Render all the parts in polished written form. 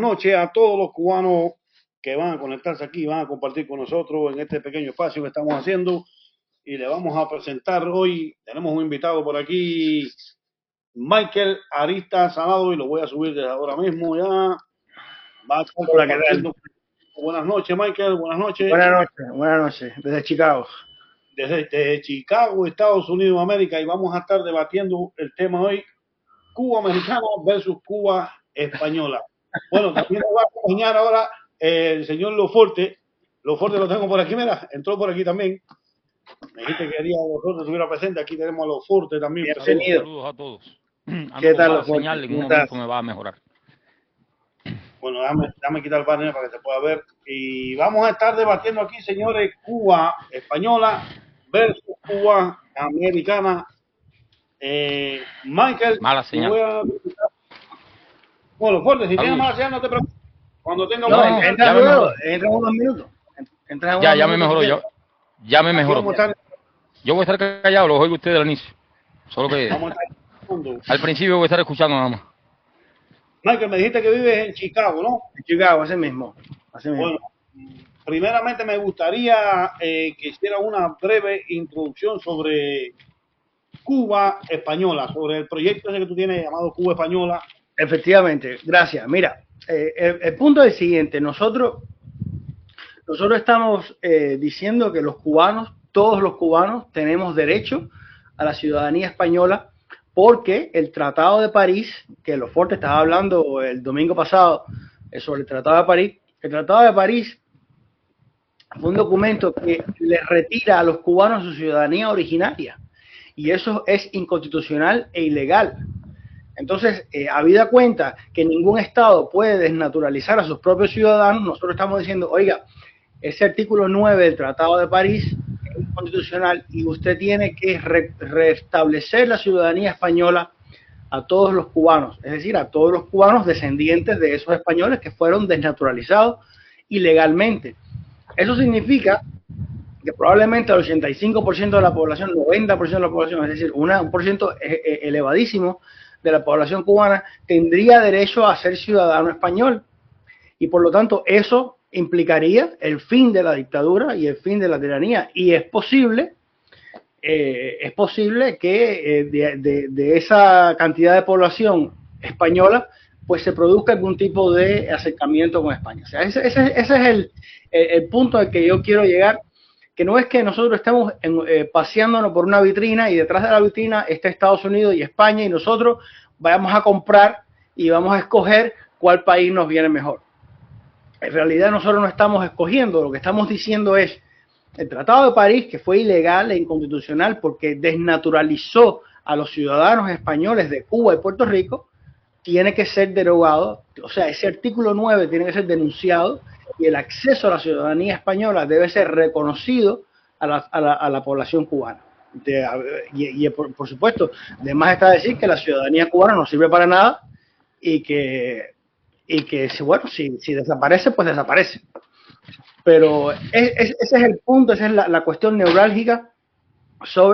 Noche a todos los cubanos que van a conectarse aquí, van a compartir con nosotros en este pequeño espacio que estamos haciendo y le vamos a presentar hoy, tenemos un invitado por aquí, Michael Arista Salado, y lo voy a subir desde ahora mismo ya. Va a estar Hola, ¿qué compartiendo. tal? Buenas noches, Michael, buenas noches. Buenas noches, desde Chicago. Desde Chicago, Estados Unidos de América, y vamos a estar debatiendo el tema hoy, Cuba americana versus Cuba española. Bueno, también nos va a acompañar ahora el señor Loforte. Loforte lo tengo por aquí, mira, entró por aquí también. Me dijiste que quería que Loforte estuviera presente. Aquí tenemos a Loforte también. Bienvenido. Saludos a todos. ¿Qué Ando con tal, mala Loforte? señal, en un ¿Cómo momento estás? me va a mejorar. Bueno, dame quitar el panel para que se pueda ver. Y vamos a estar debatiendo aquí, señores, Cuba española versus Cuba americana. Michael, Mala te señal. voy a... Bueno, Loforte, si tienes Saludos. mala señal, no te preocupes. Cuando tenga No, buena No, señal, entra ya me luego, mejoró. entra en unos minutos. Entra en Ya, unos ya me minutos si mejoró. quieres. Ya me aquí mejoró. vamos a estar... Yo voy a estar callado, los oigo ustedes al inicio. Solo que Vamos a estar... al principio voy a estar escuchando nada más. Michael, me dijiste que vives en Chicago, ¿no? En Chicago, así mismo. Bueno, primeramente me gustaría que hiciera una breve introducción sobre Cuba Española, sobre el proyecto ese que tú tienes llamado Cuba Española. Efectivamente, gracias. Mira, el punto es el siguiente. Nosotros estamos diciendo que los cubanos, todos los cubanos, tenemos derecho a la ciudadanía española porque el Tratado de París, que Loforte estaba hablando el domingo pasado sobre el Tratado de París, el Tratado de París fue un documento que le retira a los cubanos su ciudadanía originaria y eso es inconstitucional e ilegal. Entonces, habida cuenta que ningún Estado puede desnaturalizar a sus propios ciudadanos, nosotros estamos diciendo, oiga, ese artículo 9 del Tratado de París es inconstitucional y usted tiene que restablecer la ciudadanía española a todos los cubanos, es decir, a todos los cubanos descendientes de esos españoles que fueron desnaturalizados ilegalmente. Eso significa que probablemente el 85% de la población, 90% de la población, es decir, un por ciento elevadísimo de la población cubana, tendría derecho a ser ciudadano español. Y por lo tanto, eso implicaría el fin de la dictadura y el fin de la tiranía. Y es posible que de esa cantidad de población española pues se produzca algún tipo de acercamiento con España. O sea, ese es el punto al que yo quiero llegar, que no es que nosotros estemos paseándonos por una vitrina y detrás de la vitrina está Estados Unidos y España y nosotros vayamos a comprar y vamos a escoger cuál país nos viene mejor. En realidad nosotros no estamos escogiendo, lo que estamos diciendo es el Tratado de París, que fue ilegal e inconstitucional porque desnaturalizó a los ciudadanos españoles de Cuba y Puerto Rico, tiene que ser derogado. O sea, ese artículo 9 tiene que ser denunciado y el acceso a la ciudadanía española debe ser reconocido a la población cubana. Por supuesto, además está decir que la ciudadanía cubana no sirve para nada y que bueno, si desaparece, pues desaparece. Pero ese es el punto, esa es la cuestión neurálgica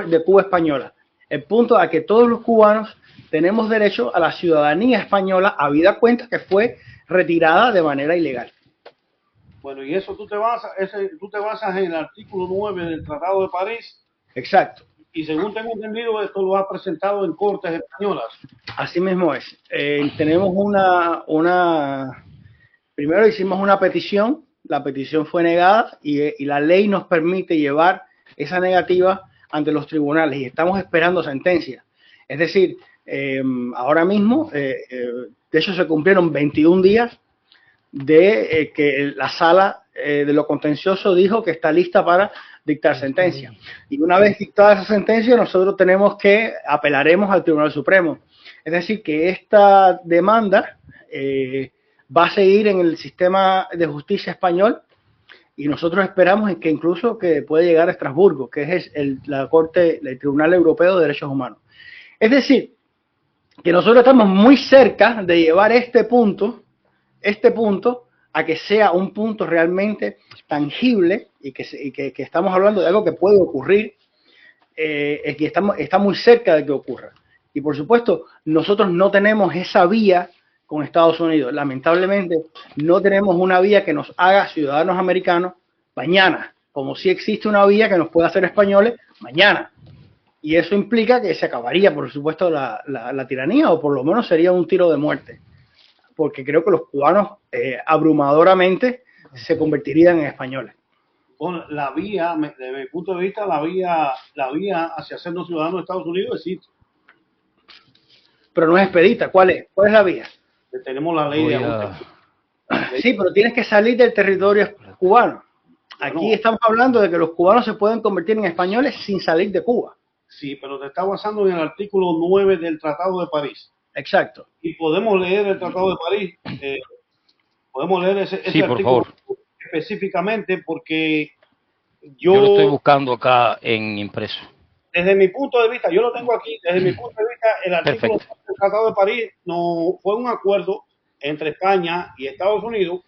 de Cuba española. El punto a que todos los cubanos tenemos derecho a la ciudadanía española, habida cuenta que fue retirada de manera ilegal. Bueno, y eso tú te basas en el artículo 9 del Tratado de París. Exacto. Y según tengo entendido, esto lo ha presentado en cortes españolas. Así mismo es. Tenemos primero hicimos una petición, la petición fue negada y la ley nos permite llevar esa negativa ante los tribunales y estamos esperando sentencia. Es decir, ahora mismo, de hecho se cumplieron 21 días de que la sala de lo contencioso dijo que está lista para dictar sentencia. Y una vez dictada esa sentencia, nosotros apelaremos al Tribunal Supremo. Es decir, que esta demanda va a seguir en el sistema de justicia español y nosotros esperamos que incluso que puede llegar a Estrasburgo, que es el Tribunal Europeo de Derechos Humanos. Es decir, que nosotros estamos muy cerca de llevar este punto a que sea un punto realmente tangible y que estamos hablando de algo que puede ocurrir, es que está muy cerca de que ocurra. Y por supuesto, nosotros no tenemos esa vía con Estados Unidos. Lamentablemente no tenemos una vía que nos haga ciudadanos americanos mañana, como si existe una vía que nos pueda hacer españoles mañana. Y eso implica que se acabaría, por supuesto, la tiranía, o por lo menos sería un tiro de muerte, porque creo que los cubanos abrumadoramente se convertirían en españoles. Bueno, la vía, desde mi punto de vista, la vía hacia hacernos ciudadanos de Estados Unidos existe. Pero no es expedita. ¿Cuál es? ¿Cuál es la vía? Tenemos la ley de ajuste. Sí, pero tienes que salir del territorio cubano. Aquí estamos hablando de que los cubanos se pueden convertir en españoles sin salir de Cuba. Sí, pero te está basando en el artículo 9 del Tratado de París. Exacto. Y podemos leer el Tratado de París. Podemos leer ese artículo favor. Específicamente porque yo lo estoy buscando acá en impreso. Desde mi punto de vista, yo lo tengo aquí, desde mi punto de vista, el artículo del Tratado de París no fue un acuerdo entre España y Estados Unidos,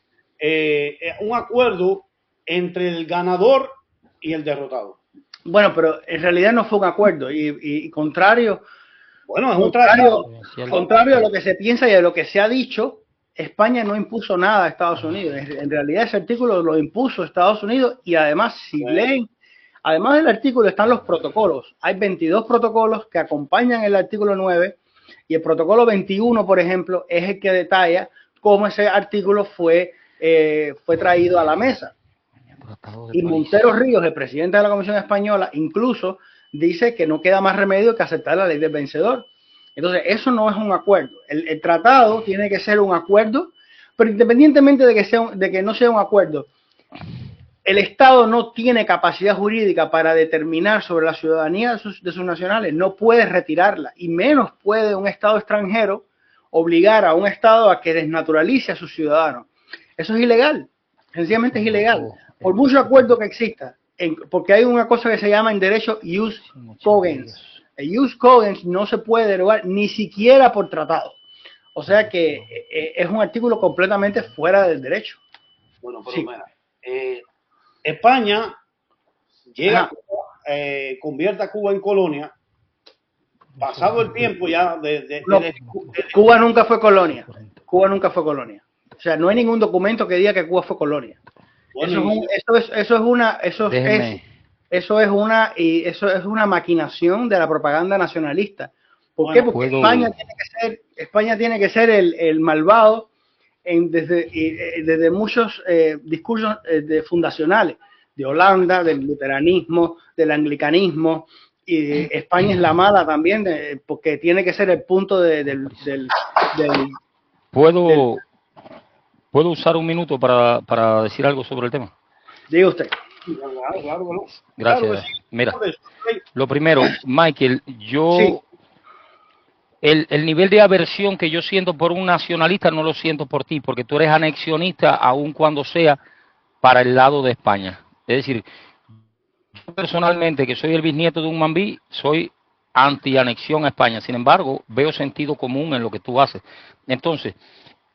un acuerdo entre el ganador y el derrotado. Bueno, pero en realidad no fue un acuerdo y contrario, bueno, es un tratado. Contrario a lo que se piensa y a lo que se ha dicho, España no impuso nada a Estados Unidos. En realidad ese artículo lo impuso Estados Unidos y además si leen, además del artículo están los protocolos. Hay 22 protocolos que acompañan el artículo 9 y el protocolo 21, por ejemplo, es el que detalla cómo ese artículo fue traído a la mesa. Y Montero Ríos, el presidente de la Comisión Española, incluso dice que no queda más remedio que aceptar la ley del vencedor. Entonces, eso no es un acuerdo. El tratado tiene que ser un acuerdo, pero independientemente de que no sea un acuerdo, el Estado no tiene capacidad jurídica para determinar sobre la ciudadanía de sus nacionales, no puede retirarla, y menos puede un Estado extranjero obligar a un Estado a que desnaturalice a sus ciudadanos. Eso es ilegal, sencillamente es ilegal, por mucho acuerdo que exista, porque hay una cosa que se llama en derecho jus cogens. El jus cogens no se puede derogar ni siquiera por tratado. O sea que es un artículo completamente fuera del derecho. Bueno, pero mira, España llega a Cuba, convierte a Cuba en colonia. Pasado el tiempo ya Cuba nunca fue colonia. Cuba nunca fue colonia. O sea, no hay ningún documento que diga que Cuba fue colonia. Bueno, eso es una maquinación de la propaganda nacionalista. ¿Por qué? Porque España tiene que ser el malvado desde muchos discursos fundacionales de Holanda, del luteranismo, del anglicanismo, y España es la mala también porque tiene que ser el punto ¿Puedo usar un minuto para decir algo sobre el tema? Diga usted. Claro. Gracias. Mira, lo primero, Michael, el nivel de aversión que yo siento por un nacionalista no lo siento por ti, porque tú eres anexionista aun cuando sea para el lado de España. Es decir, yo personalmente, que soy el bisnieto de un mambí, soy anti-anexión a España. Sin embargo, veo sentido común en lo que tú haces. Entonces,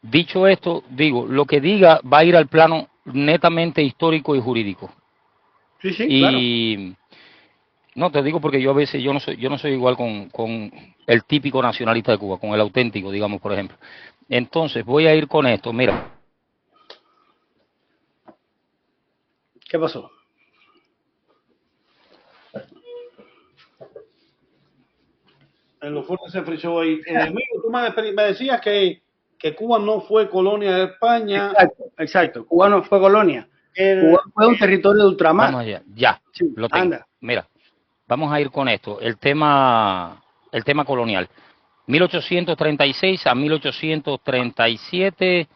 dicho esto, digo, lo que diga va a ir al plano netamente histórico y jurídico. Sí, y claro. No, te digo porque yo a veces yo no soy igual con el típico nacionalista de Cuba, con el auténtico, digamos, por ejemplo. Entonces, voy a ir con esto, mira. ¿Qué pasó? En los fuertes se frizó ahí. Tú me decías que Cuba no fue colonia de España. Exacto. Cuba no fue colonia. Cuba fue un territorio de ultramar. Vamos allá, ya, sí, lo tengo. Anda. Mira, vamos a ir con esto. El tema colonial. 1836 a 1837,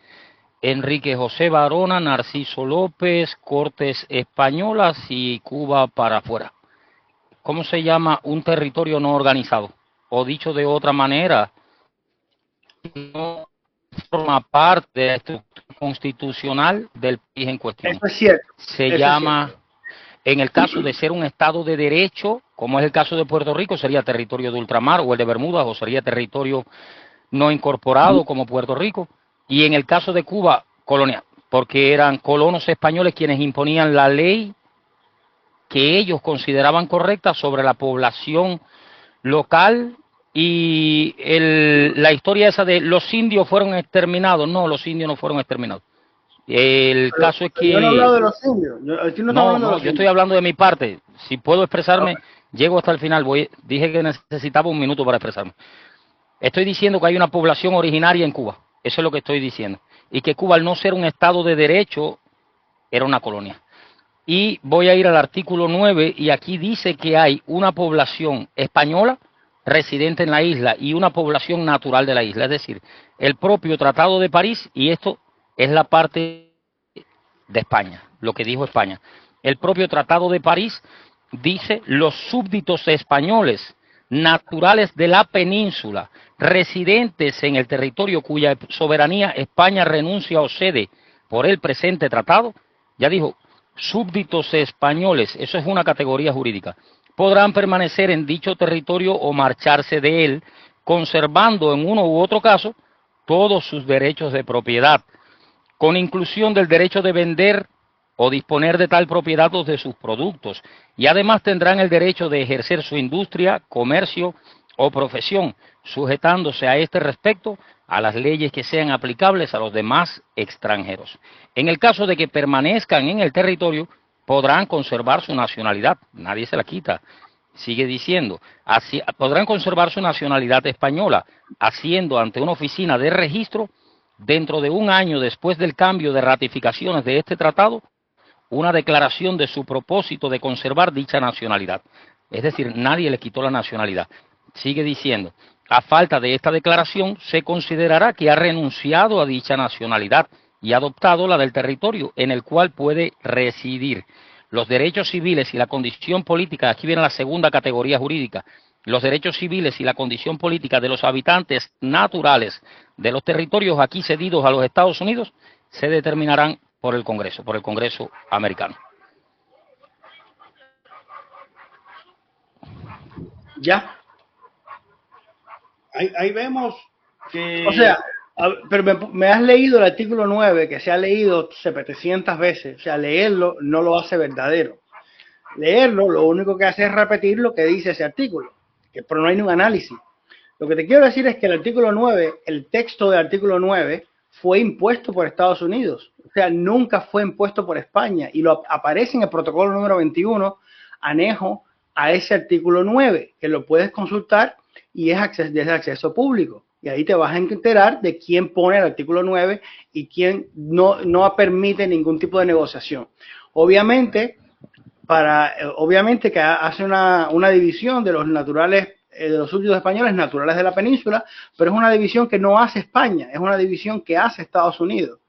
Enrique José Varona, Narciso López, Cortes Españolas y Cuba para afuera. ¿Cómo se llama un territorio no organizado? O dicho de otra manera, no forma parte de la estructura constitucional del país en cuestión. Eso es cierto. Se llama, en el caso de ser un Estado de derecho, como es el caso de Puerto Rico, sería territorio de ultramar, o el de Bermudas, o sería territorio no incorporado como Puerto Rico. Y en el caso de Cuba, colonia, porque eran colonos españoles quienes imponían la ley que ellos consideraban correcta sobre la población local Y la historia esa de los indios fueron exterminados, no, los indios no fueron exterminados. El caso es que... Yo no he hablado de los indios. Yo estoy hablando de mi parte. Si puedo expresarme, llego hasta el final. Dije que necesitaba un minuto para expresarme. Estoy diciendo que hay una población originaria en Cuba. Eso es lo que estoy diciendo. Y que Cuba, al no ser un Estado de derecho, era una colonia. Y voy a ir al artículo 9, y aquí dice que hay una población española residente en la isla y una población natural de la isla. Es decir, el propio Tratado de París, y esto es la parte de España, lo que dijo España. El propio Tratado de París dice: los súbditos españoles naturales de la península, residentes en el territorio cuya soberanía España renuncia o cede por el presente tratado, ya dijo, súbditos españoles, eso es una categoría jurídica, podrán permanecer en dicho territorio o marcharse de él, conservando en uno u otro caso todos sus derechos de propiedad, con inclusión del derecho de vender o disponer de tal propiedad o de sus productos, y además tendrán el derecho de ejercer su industria, comercio o profesión, sujetándose a este respecto a las leyes que sean aplicables a los demás extranjeros. En el caso de que permanezcan en el territorio, podrán conservar su nacionalidad, nadie se la quita. Sigue diciendo, podrán conservar su nacionalidad española, haciendo ante una oficina de registro, dentro de un año después del cambio de ratificaciones de este tratado, una declaración de su propósito de conservar dicha nacionalidad. Es decir, nadie le quitó la nacionalidad. Sigue diciendo, a falta de esta declaración, se considerará que ha renunciado a dicha nacionalidad y ha adoptado la del territorio en el cual puede residir. Los derechos civiles y la condición política, aquí viene la segunda categoría jurídica, los derechos civiles y la condición política de los habitantes naturales de los territorios aquí cedidos a los Estados Unidos se determinarán por el Congreso americano. Ya. Ahí vemos que... O sea, pero me has leído el artículo 9, que se ha leído 700 veces. O sea, leerlo no lo hace verdadero. Leerlo, lo único que hace es repetir lo que dice ese artículo, pero no hay ningún análisis. Lo que te quiero decir es que el artículo 9, el texto del artículo 9, fue impuesto por Estados Unidos. O sea, nunca fue impuesto por España. Y aparece en el protocolo número 21, anejo a ese artículo 9, que lo puedes consultar y es de acceso público. Y ahí te vas a enterar de quién pone el artículo 9 y quién no permite ningún tipo de negociación. Obviamente que hace una división de los naturales, de los súbditos españoles naturales de la península, pero es una división que no hace España, es una división que hace Estados Unidos.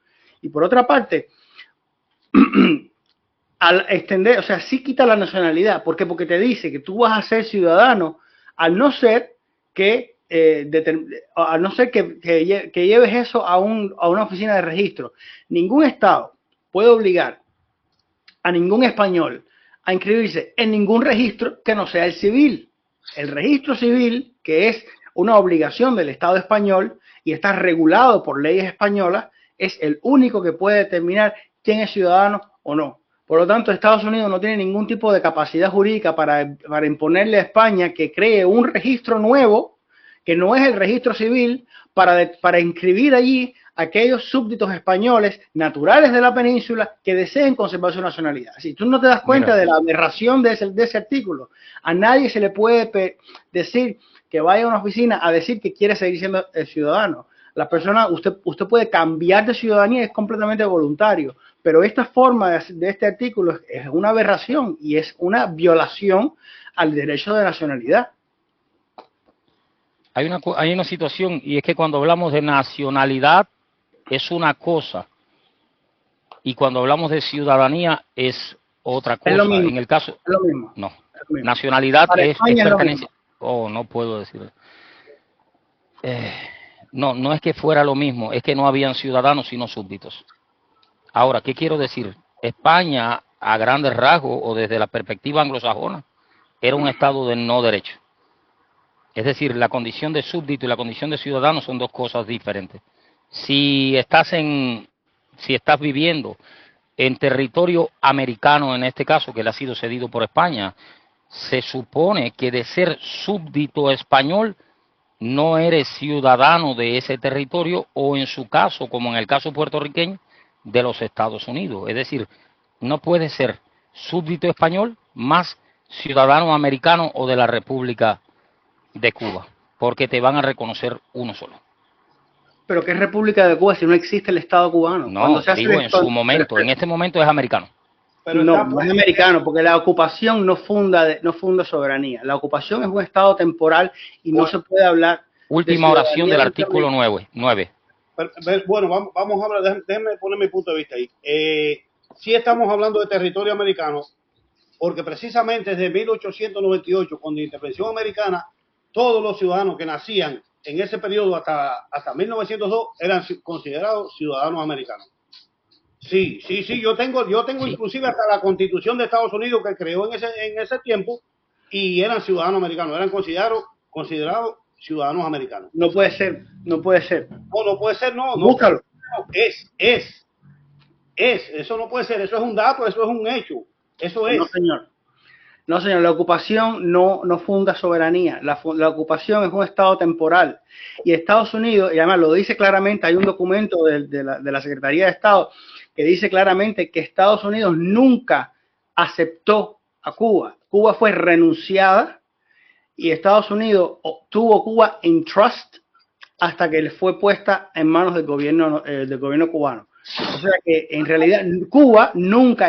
Y por otra parte, al extender, o sea, sí quita la nacionalidad. ¿Por qué? Porque te dice que tú vas a ser ciudadano, al no ser que lleves eso a una oficina de registro. Ningún Estado puede obligar a ningún español a inscribirse en ningún registro que no sea el civil. El registro civil, que es una obligación del Estado español y está regulado por leyes españolas, es el único que puede determinar quién es ciudadano o no. Por lo tanto, Estados Unidos no tiene ningún tipo de capacidad jurídica para imponerle a España que cree un registro nuevo, que no es el registro civil, para inscribir allí a aquellos súbditos españoles naturales de la península que deseen conservar su nacionalidad. Si tú no te das cuenta de la aberración de ese artículo, a nadie se le puede decir que vaya a una oficina a decir que quiere seguir siendo el ciudadano. La persona, usted puede cambiar de ciudadanía, es completamente voluntario, pero esta forma de este artículo es una aberración y es una violación al derecho de nacionalidad. Hay una situación, y es que cuando hablamos de nacionalidad es una cosa y cuando hablamos de ciudadanía es otra cosa. Es lo mismo. En el caso, es lo mismo. No, es lo mismo. Nacionalidad es pertenencia. No puedo decirlo. No es que fuera lo mismo, es que no habían ciudadanos sino súbditos. Ahora, ¿qué quiero decir? España, a grandes rasgos o desde la perspectiva anglosajona, era un estado de no derecho. Es decir, la condición de súbdito y la condición de ciudadano son dos cosas diferentes. Si estás viviendo en territorio americano, en este caso, que le ha sido cedido por España, se supone que de ser súbdito español no eres ciudadano de ese territorio o en su caso, como en el caso puertorriqueño, de los Estados Unidos. Es decir, no puedes ser súbdito español más ciudadano americano o de la República de Cuba, porque te van a reconocer uno solo. ¿Pero qué es República de Cuba si no existe el Estado cubano? No, digo en su momento, en este momento es americano. Pero no es americano, porque la ocupación no funda soberanía. La ocupación es un estado temporal y no se puede hablar. Última oración del artículo 9. Bueno, vamos a hablar, déjenme poner mi punto de vista ahí. Sí estamos hablando de territorio americano, porque precisamente desde 1898, con la intervención americana, todos los ciudadanos que nacían en ese periodo hasta 1902 eran considerados ciudadanos americanos. Sí, yo tengo sí. Inclusive hasta la Constitución de Estados Unidos que creó en ese tiempo y eran ciudadanos americanos, eran considerados ciudadanos americanos. No puede ser. No puede ser, no. Búscalo. Eso no puede ser, eso es un dato, eso es un hecho, eso es. No, señor, la ocupación no funda soberanía, la ocupación es un estado temporal y Estados Unidos, y además lo dice claramente, hay un documento de la Secretaría de Estado que dice claramente que Estados Unidos nunca aceptó a Cuba. Cuba fue renunciada y Estados Unidos tuvo Cuba en trust hasta que le fue puesta en manos del gobierno cubano. O sea que en realidad el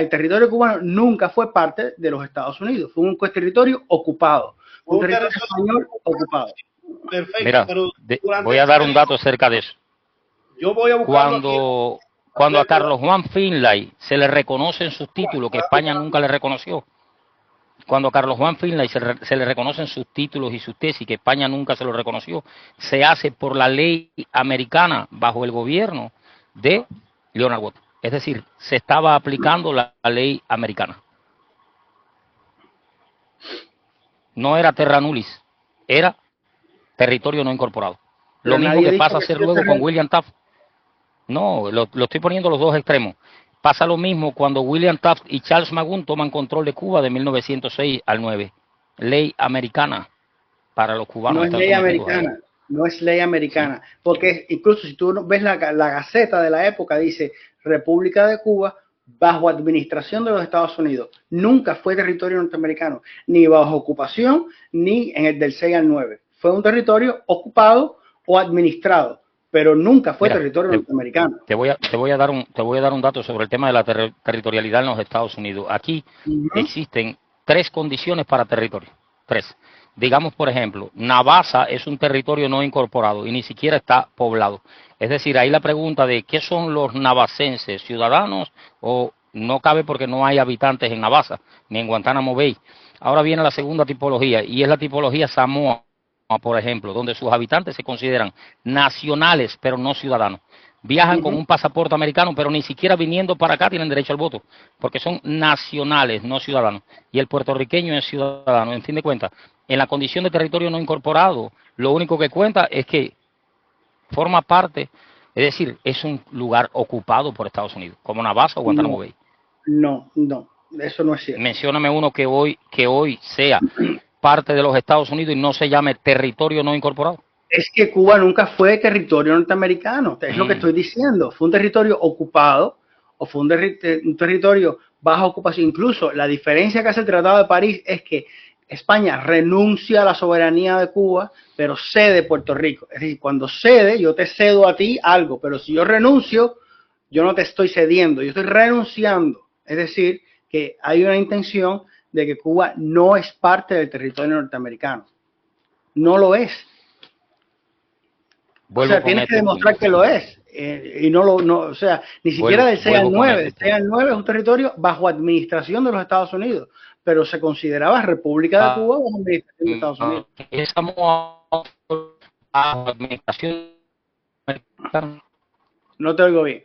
territorio cubano nunca fue parte de los Estados Unidos, fue un territorio ocupado, un territorio español ocupado. Perfecto. Mira, voy a dar un dato acerca de eso. Yo voy a cuando a Carlos Juan Finlay se le reconocen sus títulos, que España nunca le reconoció, cuando a Carlos Juan Finlay se le reconocen sus títulos y sus tesis, que España nunca se lo reconoció, se hace por la ley americana bajo el gobierno de Leonard Wood. Es decir, se estaba aplicando la ley americana. No era terra nullius, era territorio no incorporado. Lo mismo que pasa a ser luego con William Taft. No, lo estoy poniendo los dos extremos. Pasa lo mismo cuando William Taft y Charles Magoon toman control de Cuba de 1906 al 9. Ley americana para los cubanos. No es ley americana. No es ley americana, porque incluso si tú ves la Gaceta de la época, dice República de Cuba bajo administración de los Estados Unidos. Nunca fue territorio norteamericano, ni bajo ocupación, ni en el del 6 al 9. Fue un territorio ocupado o administrado, pero nunca fue territorio norteamericano. Te voy a dar un dato sobre el tema de la territorialidad en los Estados Unidos. Aquí existen 3 condiciones para territorio. 3. Digamos, por ejemplo, Navassa es un territorio no incorporado y ni siquiera está poblado. Es decir, ahí la pregunta de ¿qué son los navacenses? ¿Ciudadanos o no cabe porque no hay habitantes en Navassa ni en Guantánamo Bay? Ahora viene la segunda tipología y es la tipología Samoa, por ejemplo, donde sus habitantes se consideran nacionales pero no ciudadanos. Viajan con un pasaporte americano, pero ni siquiera viniendo para acá tienen derecho al voto, porque son nacionales, no ciudadanos. Y el puertorriqueño es ciudadano. En fin de cuentas, en la condición de territorio no incorporado, lo único que cuenta es que forma parte, es decir, es un lugar ocupado por Estados Unidos, como Navassa o Guantánamo Bay. No, eso no es cierto. Mencióname uno que hoy sea parte de los Estados Unidos y no se llame territorio no incorporado. Es que Cuba nunca fue territorio norteamericano, es lo que estoy diciendo. Fue un territorio ocupado o fue un territorio bajo ocupación. Incluso la diferencia que hace el Tratado de París es que España renuncia a la soberanía de Cuba, pero cede Puerto Rico. Es decir, cuando cede, yo te cedo a ti algo, pero si yo renuncio, yo no te estoy cediendo, yo estoy renunciando. Es decir, que hay una intención de que Cuba no es parte del territorio norteamericano. No lo es. Vuelvo, o sea, tienes que demostrar que lo es. Y o sea, ni siquiera del 6 al 9. Del 6 al 9 es un territorio bajo administración de los Estados Unidos, pero se consideraba República de Cuba bajo administración de Estados Unidos. Estamos bajo administración americana. No te oigo bien.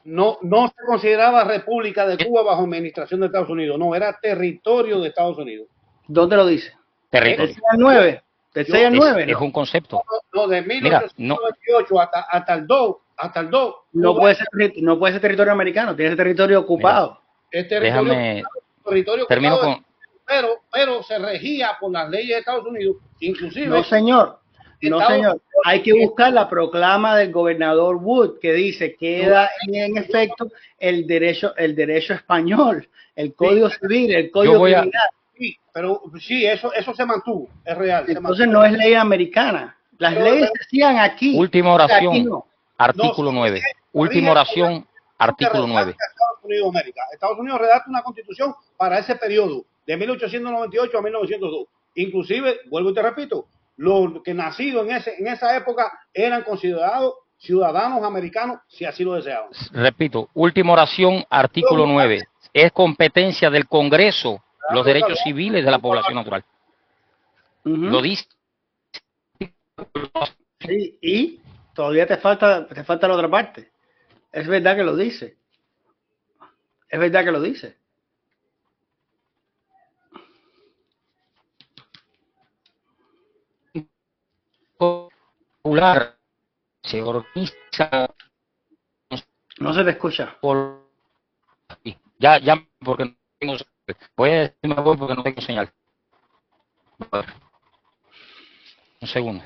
No se consideraba República de Cuba bajo administración de Estados Unidos, no, era territorio de Estados Unidos. ¿Dónde lo dice? Territorio. ¿Del 6 al 9? ¿Del 6 al 9? Es un concepto. No, de 1898 hasta el 2. No puede ser territorio americano, tiene territorio ocupado. Déjame, termino con pero se regía por las leyes de Estados Unidos, inclusive. No, señor. No, señor. Hay que buscar la proclama del gobernador Wood que dice queda en efecto el derecho español, el Código Civil, el Código Criminal. Sí, pero sí, eso se mantuvo, es real. Entonces no es ley americana. Las leyes se hacían aquí. Última oración, artículo 9. Última oración, artículo 9. Estados Unidos redacta una constitución para ese periodo, de 1898 a 1902. Inclusive, vuelvo y te repito, los que nacidos en esa época eran considerados ciudadanos americanos si así lo deseaban. Repito, última oración, artículo 9. Es competencia del Congreso los derechos civiles de la población natural. Lo dice. Sí, y todavía te falta la otra parte. Es verdad que lo dice. Es verdad que lo dice. Popular se organiza. No se te escucha. Ya, porque no tengo. Voy a decirme voy porque no tengo señal. Un segundo.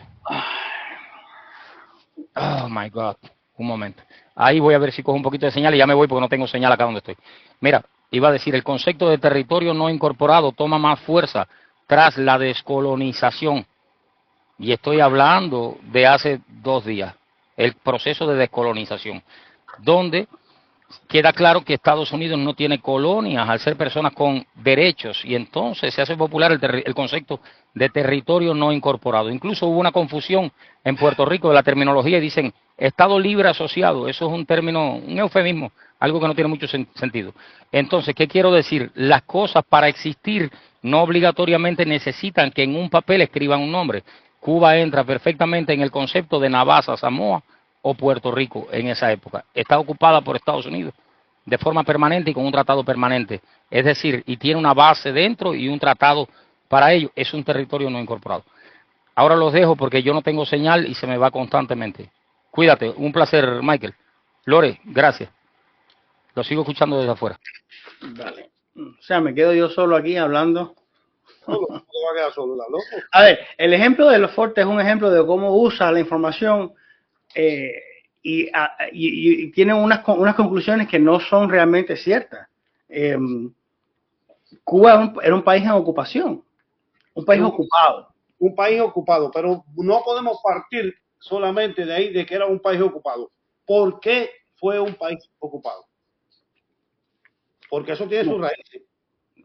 Oh my God. Un momento. Ahí voy a ver si cojo un poquito de señal y ya me voy porque no tengo señal acá donde estoy. Mira, iba a decir, el concepto de territorio no incorporado toma más fuerza tras la descolonización. Y estoy hablando de hace 2 días, el proceso de descolonización, donde queda claro que Estados Unidos no tiene colonias al ser personas con derechos y entonces se hace popular el concepto de territorio no incorporado. Incluso hubo una confusión en Puerto Rico de la terminología y dicen Estado libre asociado. Eso es un término, un eufemismo, algo que no tiene mucho sentido. Entonces, ¿qué quiero decir? Las cosas para existir no obligatoriamente necesitan que en un papel escriban un nombre. Cuba entra perfectamente en el concepto de Navassa, Samoa o Puerto Rico en esa época. Está ocupada por Estados Unidos de forma permanente y con un tratado permanente. Es decir, y tiene una base dentro y un tratado para ello. Es un territorio no incorporado. Ahora los dejo porque yo no tengo señal y se me va constantemente. Cuídate. Un placer, Michael. Lore, gracias. Lo sigo escuchando desde afuera. Vale. O sea, me quedo yo solo aquí hablando. Solo, a ver, el ejemplo de los Fortes es un ejemplo de cómo usa la información y tiene unas conclusiones que no son realmente ciertas. Cuba era un país en ocupación, un país ocupado. Un país ocupado, pero no podemos partir solamente de ahí, de que era un país ocupado. ¿Por qué fue un país ocupado? Porque eso tiene sus raíces.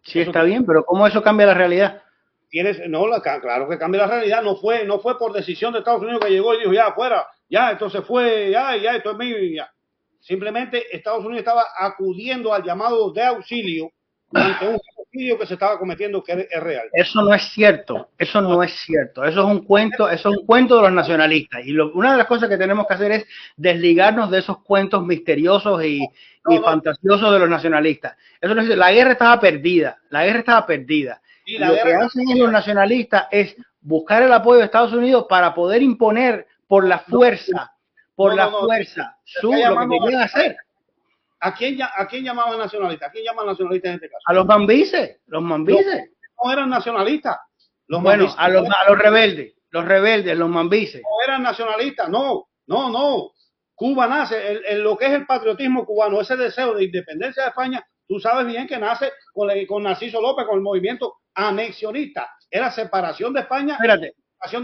Sí, está bien, pero ¿cómo eso cambia la realidad? Claro que cambia la realidad. No fue por decisión de Estados Unidos que llegó y dijo ya afuera, ya esto se fue, ya esto es mío y ya. Simplemente Estados Unidos estaba acudiendo al llamado de auxilio ante un genocidio que se estaba cometiendo que es real. Eso no es cierto, eso no es cierto. Eso es un cuento de los nacionalistas. Y una de las cosas que tenemos que hacer es desligarnos de esos cuentos misteriosos y fantasiosos de los nacionalistas. Eso no es, la guerra estaba perdida, Y lo que hacen los nacionalistas es buscar el apoyo de Estados Unidos para poder imponer por la fuerza, lo que querían hacer. ¿A quién llamaban nacionalistas? ¿A quién llaman nacionalistas en este caso? A los mambises. No eran nacionalistas. A los rebeldes, los mambises. No eran nacionalistas, no. Cuba nace, lo que es el patriotismo cubano, ese deseo de independencia de España, tú sabes bien que nace con Narciso López, con el movimiento anexionista. Era separación de España. Espérate.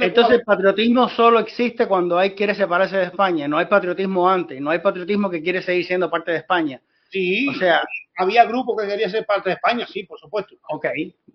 Entonces el patriotismo solo existe cuando quiere separarse de España. No hay patriotismo antes. No hay patriotismo que quiere seguir siendo parte de España. Sí, o sea, había grupos que querían ser parte de España, sí, por supuesto. Ok,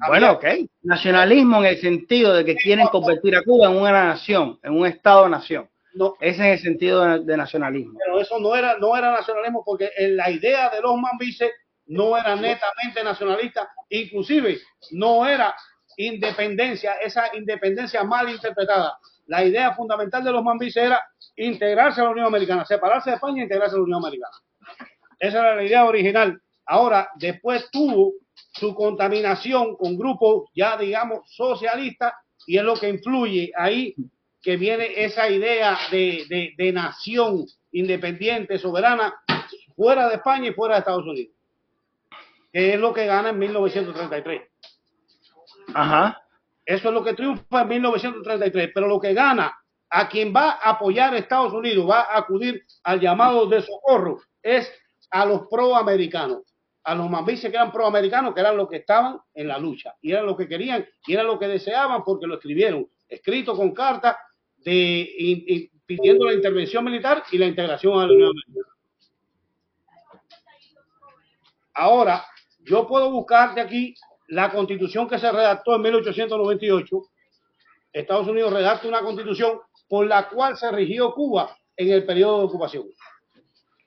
bueno, ok. Nacionalismo en el sentido de que quieren convertir a Cuba en una nación, en un Estado-nación. No, ese es el sentido de nacionalismo. Pero eso no era nacionalismo porque la idea de los mambises no era netamente nacionalista, inclusive no era independencia, esa independencia mal interpretada. La idea fundamental de los mambises era integrarse a la Unión Americana, separarse de España e integrarse a la Unión Americana. Esa era la idea original. Ahora, después tuvo su contaminación con grupos ya, digamos, socialistas, y es lo que influye ahí, que viene esa idea de nación independiente, soberana, fuera de España y fuera de Estados Unidos, que es lo que gana en 1933. Ajá. Eso es lo que triunfa en 1933, pero lo que gana a quien va a apoyar a Estados Unidos, va a acudir al llamado de socorro, es a los proamericanos, a los mambises que eran proamericanos, que eran los que estaban en la lucha, y eran los que querían, y eran los que deseaban, porque lo escribieron, escrito con cartas pidiendo la intervención militar y la integración a la Unión Americana. Ahora, yo puedo buscarte aquí la constitución que se redactó en 1898. Estados Unidos redacta una constitución por la cual se rigió Cuba en el periodo de ocupación.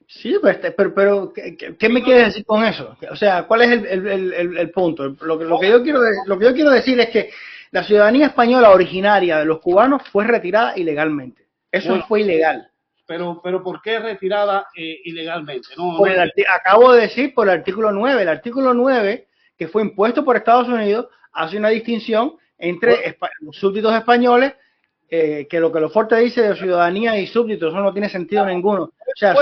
Sí, pero ¿qué me quieres decir con eso? O sea, ¿cuál es el punto? Lo que yo quiero decir es que la ciudadanía española originaria de los cubanos fue retirada ilegalmente. Eso fue ilegal. Pero ¿por qué retirada ilegalmente? Acabo de decir por el artículo 9. El artículo 9, que fue impuesto por Estados Unidos, hace una distinción entre los súbditos españoles, que lo que Loforte dice de ciudadanía y súbditos, eso no tiene sentido ninguno. O sea,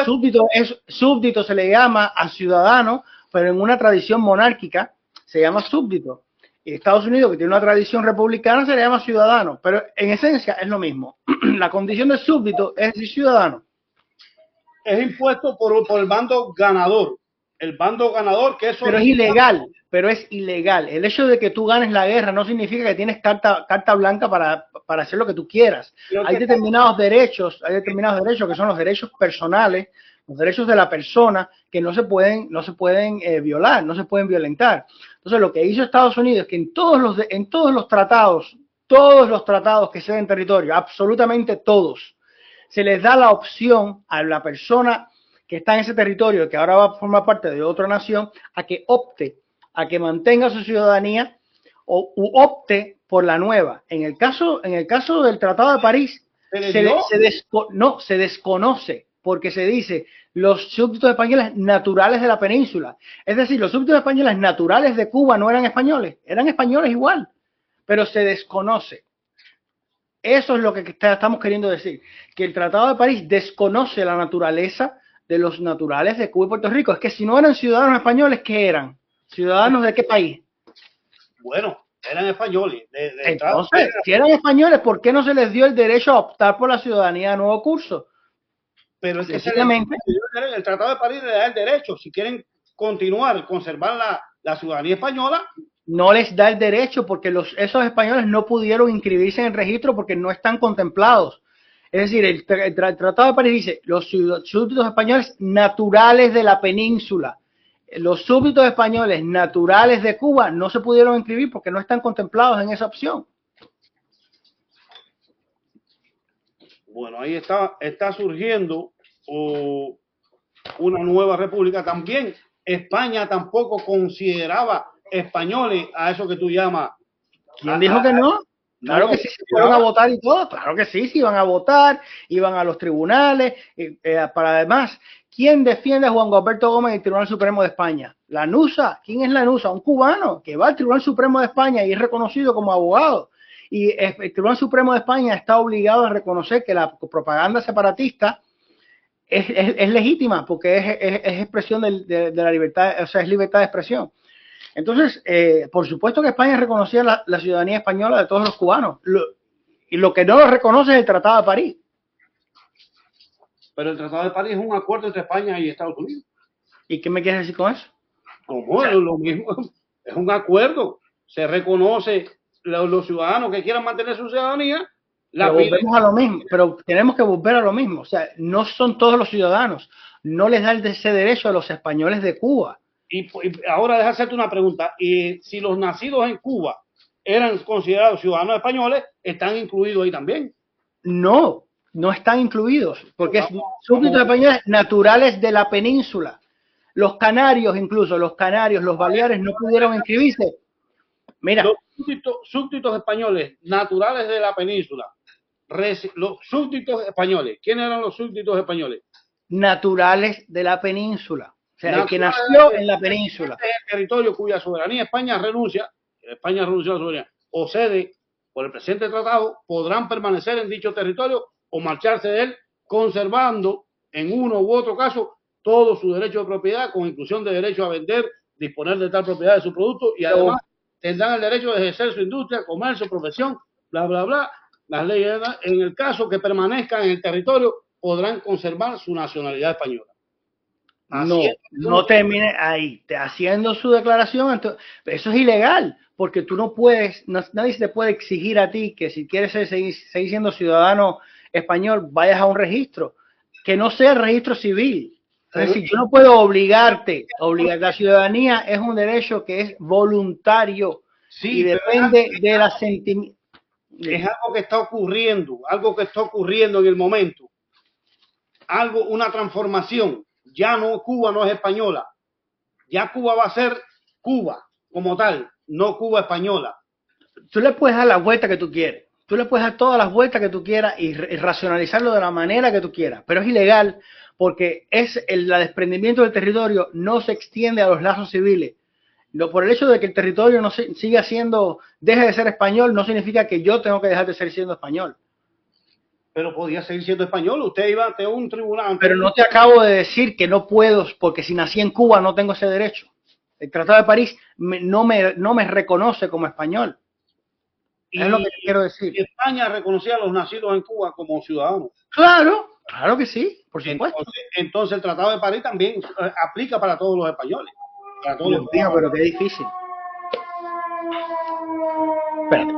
súbdito se le llama a ciudadano, pero en una tradición monárquica se llama súbdito. Y Estados Unidos, que tiene una tradición republicana, se le llama ciudadano, pero en esencia es lo mismo. La condición de súbdito es decir ciudadano. Es impuesto por el bando ganador. El bando ganador, que eso... Pero es ilegal. El hecho de que tú ganes la guerra no significa que tienes carta blanca para hacer lo que tú quieras. Hay determinados derechos que son los derechos personales, los derechos de la persona, que no se pueden violar, no se pueden violentar. Entonces, lo que hizo Estados Unidos es que en todos los tratados que se den territorio, absolutamente todos, se les da la opción a la persona que está en ese territorio, que ahora va a formar parte de otra nación, a que opte, a que mantenga su ciudadanía o opte por la nueva. En el caso del Tratado de París, se desconoce, porque se dice los súbditos españoles naturales de la península. Es decir, los súbditos españoles naturales de Cuba no eran españoles igual, pero se desconoce. Eso es lo que estamos queriendo decir, que el Tratado de París desconoce la naturaleza de los naturales de Cuba y Puerto Rico. Es que si no eran ciudadanos españoles, ¿qué eran? ¿Ciudadanos de qué país? Bueno, eran españoles. Entonces, si eran españoles, ¿por qué no se les dio el derecho a optar por la ciudadanía de nuevo curso? Pero es que el Tratado de París le da el derecho, si quieren conservar la ciudadanía española. No les da el derecho porque esos españoles no pudieron inscribirse en el registro porque no están contemplados. Es decir, el Tratado de París dice los súbditos españoles naturales de la península. Los súbditos españoles naturales de Cuba no se pudieron inscribir porque no están contemplados en esa opción. Bueno, ahí está surgiendo una nueva república. También España tampoco consideraba españoles a eso que tú llamas. ¿Quién dijo que no? Claro que sí, se fueron a votar y todo. Claro que sí, iban a votar, iban a los tribunales. Para además, ¿quién defiende a Juan Gualberto Gómez en el Tribunal Supremo de España? La NUSA. ¿Quién es la NUSA? Un cubano que va al Tribunal Supremo de España y es reconocido como abogado. Y el Tribunal Supremo de España está obligado a reconocer que la propaganda separatista es legítima porque es expresión de la libertad, o sea, es libertad de expresión. Entonces, por supuesto que España reconocía la ciudadanía española de todos los cubanos. Y lo que no lo reconoce es el Tratado de París. Pero el Tratado de París es un acuerdo entre España y Estados Unidos. ¿Y qué me quieres decir con eso? ¿Cómo? O sea, lo mismo. Es un acuerdo. Se reconoce los ciudadanos que quieran mantener su ciudadanía. Pero volvemos a lo mismo. Pero tenemos que volver a lo mismo. O sea, no son todos los ciudadanos. No les da ese derecho a los españoles de Cuba. Y ahora déjame hacerte una pregunta. Y si los nacidos en Cuba eran considerados ciudadanos españoles, ¿están incluidos ahí también? No, no están incluidos, porque es súbditos españoles naturales de la península. Los canarios, incluso los canarios, los baleares no pudieron inscribirse. Mira, los súbditos españoles naturales de la península, los súbditos españoles, ¿quiénes eran los súbditos españoles? Naturales de la península. O sea, el que nació en la península. El territorio cuya soberanía España renunció a la soberanía o cede por el presente tratado, podrán permanecer en dicho territorio o marcharse de él, conservando en uno u otro caso todo su derecho de propiedad, con inclusión de derecho a vender, disponer de tal propiedad de su producto y además tendrán el derecho de ejercer su industria, comercio, profesión, bla, bla, bla. Las leyes, en el caso que permanezcan en el territorio, podrán conservar su nacionalidad española. No termine ahí. Haciendo su declaración, eso es ilegal, porque tú no puedes, nadie te puede exigir a ti que si quieres seguir siendo ciudadano español, vayas a un registro, que no sea el registro civil. Es decir, yo no puedo obligarte. La ciudadanía es un derecho que es voluntario y depende de la sentimiento. Es algo que está ocurriendo en el momento. Una transformación. Ya no, Cuba no es española. Ya Cuba va a ser Cuba como tal, no Cuba española. Tú le puedes dar la vuelta que tú quieres. Tú le puedes dar todas las vueltas que tú quieras y racionalizarlo de la manera que tú quieras. Pero es ilegal porque el desprendimiento del territorio no se extiende a los lazos civiles. Por el hecho de que el territorio no siga siendo, deje de ser español, no significa que yo tengo que dejar de ser siendo español. Pero podía seguir siendo español. Usted iba ante un tribunal. Pero no te acabo de decir que no puedo, porque si nací en Cuba no tengo ese derecho. El Tratado de París no me reconoce como español. Es lo que quiero decir. España reconocía a los nacidos en Cuba como ciudadanos. Claro que sí, por supuesto. Entonces el Tratado de París también aplica para todos los españoles. Para todos los mío, pero qué difícil. Espérate.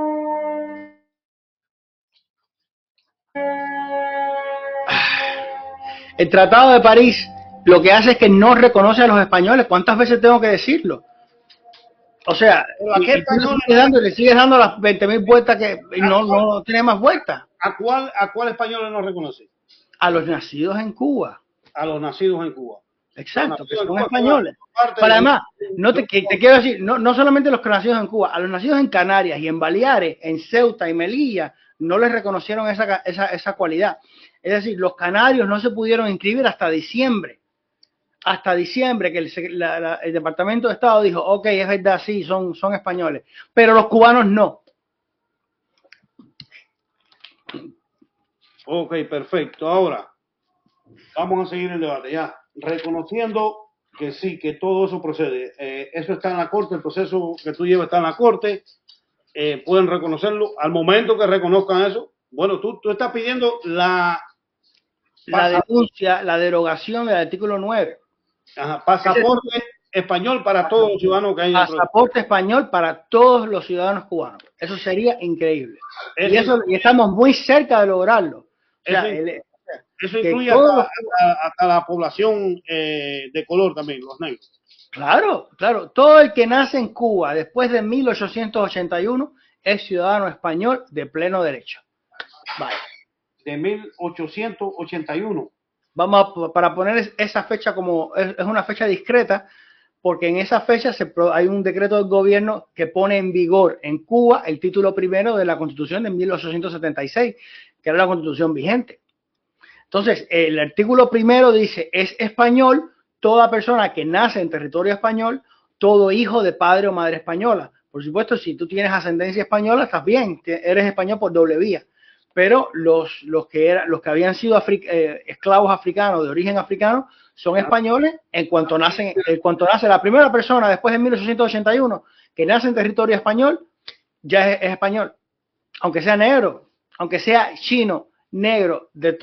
El Tratado de París lo que hace es que no reconoce a los españoles. ¿Cuántas veces tengo que decirlo? O sea, le sigues dando las 20.000 vueltas y no tiene más vueltas. ¿A cuál españoles no reconoce? A los nacidos en Cuba. A los nacidos en Cuba. Exacto, que son españoles. Pero además, te quiero decir, no solamente los nacidos en Cuba, a los nacidos en Canarias y en Baleares, en Ceuta y Melilla, no les reconocieron esa cualidad. Es decir, los canarios no se pudieron inscribir hasta diciembre. Hasta diciembre, que el Departamento de Estado dijo, ok, es verdad, sí, son españoles. Pero los cubanos no. Ok, perfecto. Ahora, vamos a seguir el debate ya. Reconociendo que sí, que todo eso procede. Eso está en la corte, el proceso que tú llevas está en la corte. Pueden reconocerlo. Al momento que reconozcan eso, bueno, tú estás pidiendo la denuncia, la derogación del artículo 9. Ajá, pasaporte español para todos los ciudadanos que hay. Pasaporte español para todos los ciudadanos cubanos. Eso sería increíble. Y estamos muy cerca de lograrlo. O sea, eso incluye hasta la población de color también, los negros. Claro. Todo el que nace en Cuba después de 1881 es ciudadano español de pleno derecho. Vale. De 1881. Para poner esa fecha como es una fecha discreta, porque en esa fecha hay un decreto del gobierno que pone en vigor en Cuba el título primero de la Constitución de 1876, que era la Constitución vigente. Entonces, el artículo primero dice, es español toda persona que nace en territorio español, todo hijo de padre o madre española. Por supuesto, si tú tienes ascendencia española, estás bien, eres español por doble vía. Pero los que habían sido esclavos africanos de origen africano son españoles en cuanto nace la primera persona después de 1881 que nace en territorio español, ya es español. Aunque sea negro, aunque sea chino, negro, de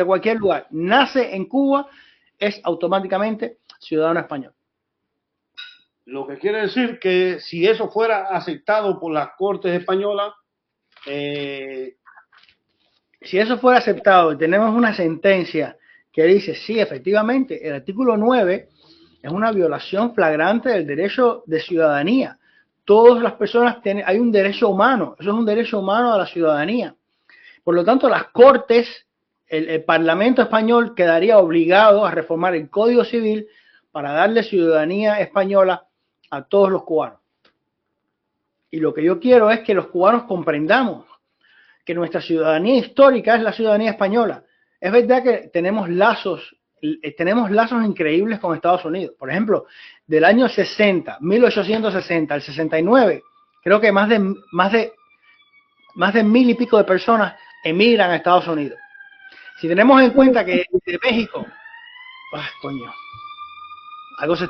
cualquier lugar, nace en Cuba, es automáticamente ciudadano español. Lo que quiere decir que si eso fuera aceptado por las Cortes españolas, si eso fuera aceptado y tenemos una sentencia que dice, sí, efectivamente, el artículo 9 es una violación flagrante del derecho de ciudadanía. Todas las personas hay un derecho humano, eso es un derecho humano a la ciudadanía. Por lo tanto, las Cortes, el Parlamento español quedaría obligado a reformar el Código Civil para darle ciudadanía española a todos los cubanos. Y lo que yo quiero es que los cubanos comprendamos que nuestra ciudadanía histórica es la ciudadanía española. Es verdad que tenemos lazos increíbles con Estados Unidos. Por ejemplo, del año 60, 1860 al 69, creo que más de 1.000 y pico de personas emigran a Estados Unidos. Si tenemos en cuenta que de México, algo se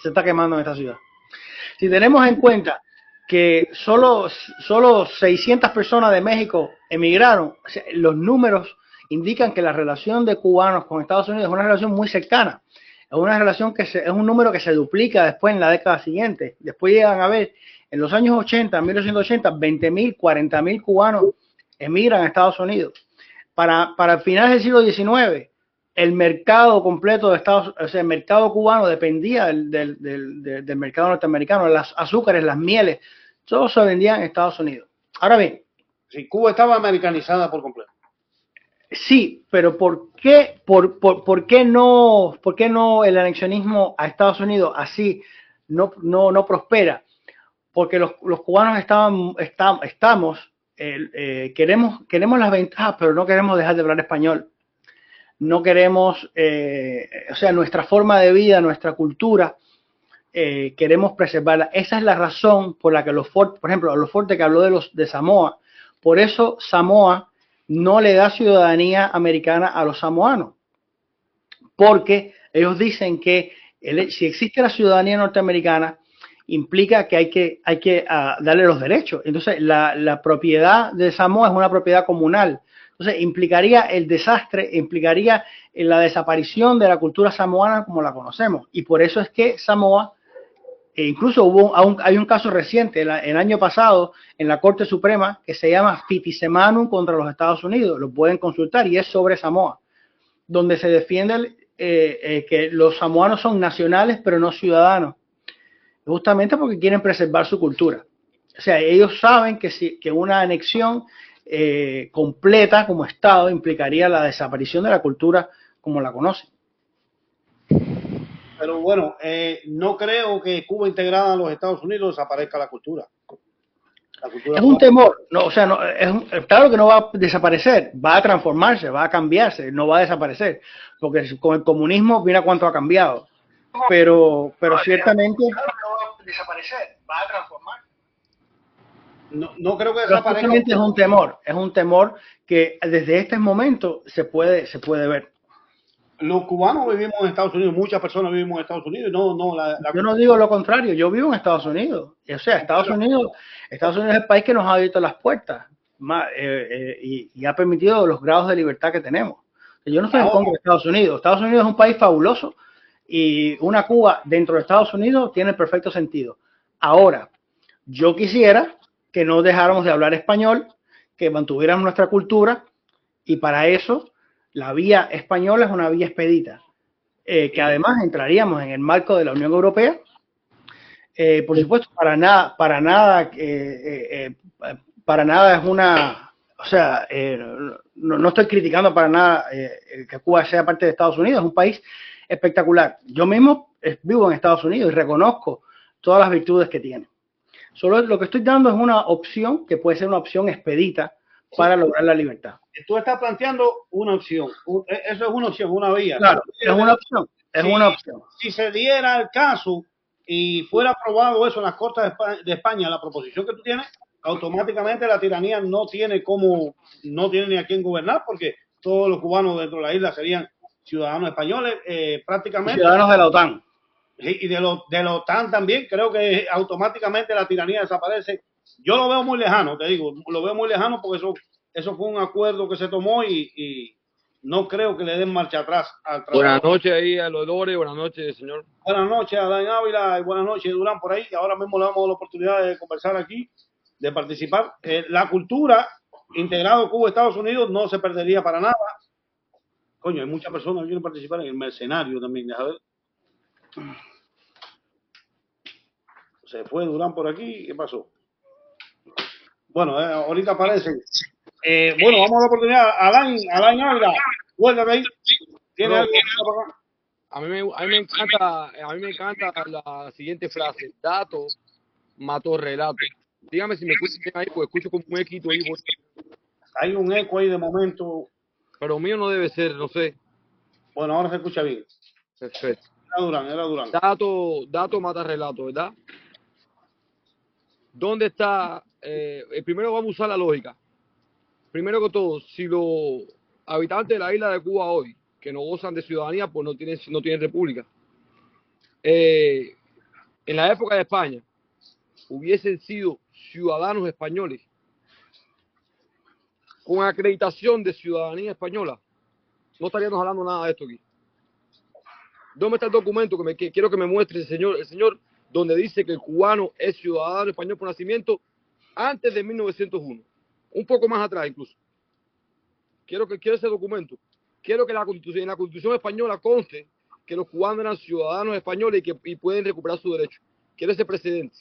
está quemando en esta ciudad. Si tenemos en cuenta que solo 600 personas de México emigraron. O sea, los números indican que la relación de cubanos con Estados Unidos es una relación muy cercana. Es una relación que es un número que se duplica después en la década siguiente. Después llegan a ver, en los años 80, 1980, 20.000, 40.000 cubanos emigran a Estados Unidos. Para finales del siglo XIX, el mercado completo de Estados Unidos, o sea, el mercado cubano dependía del mercado norteamericano. Las azúcares, las mieles, todo se vendía en Estados Unidos. Ahora bien, sí, Cuba estaba americanizada por completo. Sí, pero ¿por qué no el anexionismo a Estados Unidos así no prospera? Porque los cubanos queremos las ventajas, pero no queremos dejar de hablar español. No queremos, o sea, nuestra forma de vida, nuestra cultura, queremos preservarla. Esa es la razón por la que por ejemplo, a los Forte que habló de Samoa, por eso Samoa no le da ciudadanía americana a los samoanos, porque ellos dicen que si existe la ciudadanía norteamericana, implica que hay que darle los derechos. Entonces, la propiedad de Samoa es una propiedad comunal. Entonces, implicaría el desastre, implicaría la desaparición de la cultura samoana como la conocemos. Y por eso es que Samoa, incluso hay un caso reciente, el año pasado, en la Corte Suprema, que se llama Fitisemanum contra los Estados Unidos. Lo pueden consultar y es sobre Samoa, donde se defiende que los samoanos son nacionales pero no ciudadanos, justamente porque quieren preservar su cultura. O sea, ellos saben que una anexión completa como Estado implicaría la desaparición de la cultura como la conocen. Pero bueno, no creo que Cuba integrada a los Estados Unidos desaparezca la cultura. Es un temor, no, o sea, claro que no va a desaparecer, va a transformarse, va a cambiarse, no va a desaparecer, porque con el comunismo mira cuánto ha cambiado, pero ciertamente claro que no va a desaparecer, va a transformarse. No creo que desaparezca. Es un temor que desde este momento se puede ver. Los cubanos vivimos en Estados Unidos, muchas personas vivimos en Estados Unidos. Yo no digo lo contrario, yo vivo en Estados Unidos. O sea, Estados Unidos es el país que nos ha abierto las puertas y ha permitido los grados de libertad que tenemos. Yo no estoy en contra de Estados Unidos. Estados Unidos es un país fabuloso y una Cuba dentro de Estados Unidos tiene el perfecto sentido. Ahora, yo quisiera que no dejáramos de hablar español, que mantuviéramos nuestra cultura y para eso la vía española es una vía expedita, que además entraríamos en el marco de la Unión Europea. Por supuesto, para nada es una, o sea, no estoy criticando para nada que Cuba sea parte de Estados Unidos, es un país espectacular. Yo mismo vivo en Estados Unidos y reconozco todas las virtudes que tiene. Solo lo que estoy dando es una opción que puede ser una opción expedita para lograr la libertad. Tú estás planteando una opción. Eso es una opción, una vía. Claro, es una opción. Una opción. Si se diera el caso y fuera aprobado eso en las Cortes de España, la proposición que tú tienes, automáticamente la tiranía no tiene ni a quién gobernar, porque todos los cubanos dentro de la isla serían ciudadanos españoles, prácticamente. Ciudadanos de la OTAN. Y de la OTAN también. Creo que automáticamente la tiranía desaparece. Yo lo veo muy lejano, te digo, lo veo muy lejano porque eso fue un acuerdo que se tomó y no creo que le den marcha atrás al trabajo. Buenas noches ahí a los Lores, buenas noches, señor. Buenas noches a Alain Ávila y buenas noches Durán por ahí. Ahora mismo le damos la oportunidad de conversar aquí, de participar. La cultura integrado Cuba-Estados Unidos no se perdería para nada. Coño, hay muchas personas que quieren participar en el mercenario también, deja ver. Se fue Durán por aquí, ¿qué pasó? Bueno, ahorita aparece. Bueno, vamos a dar la oportunidad a Alain Ávila. Cuéntame ahí. ¿Tiene algo para acá? A mí me encanta la siguiente frase: dato mató relato. Dígame si me escuchan ahí, pues escucho como un equito ahí. Hay un eco ahí de momento. Pero mío no debe ser, no sé. Bueno, ahora se escucha bien. Perfecto. Era Durán. Dato mata relato, ¿verdad? ¿Dónde está? Primero vamos a usar la lógica. Primero que todo, si los habitantes de la isla de Cuba hoy, que no gozan de ciudadanía, pues no tienen república. En la época de España, hubiesen sido ciudadanos españoles con acreditación de ciudadanía española, no estaríamos hablando nada de esto aquí. ¿Dónde está el documento que quiero que me muestre el señor, donde dice que el cubano es ciudadano español por nacimiento antes de 1901? Un poco más atrás incluso. Quiero ese documento. Quiero que en la Constitución española conste que los cubanos eran ciudadanos españoles y pueden recuperar su derecho. Quiero ese precedente.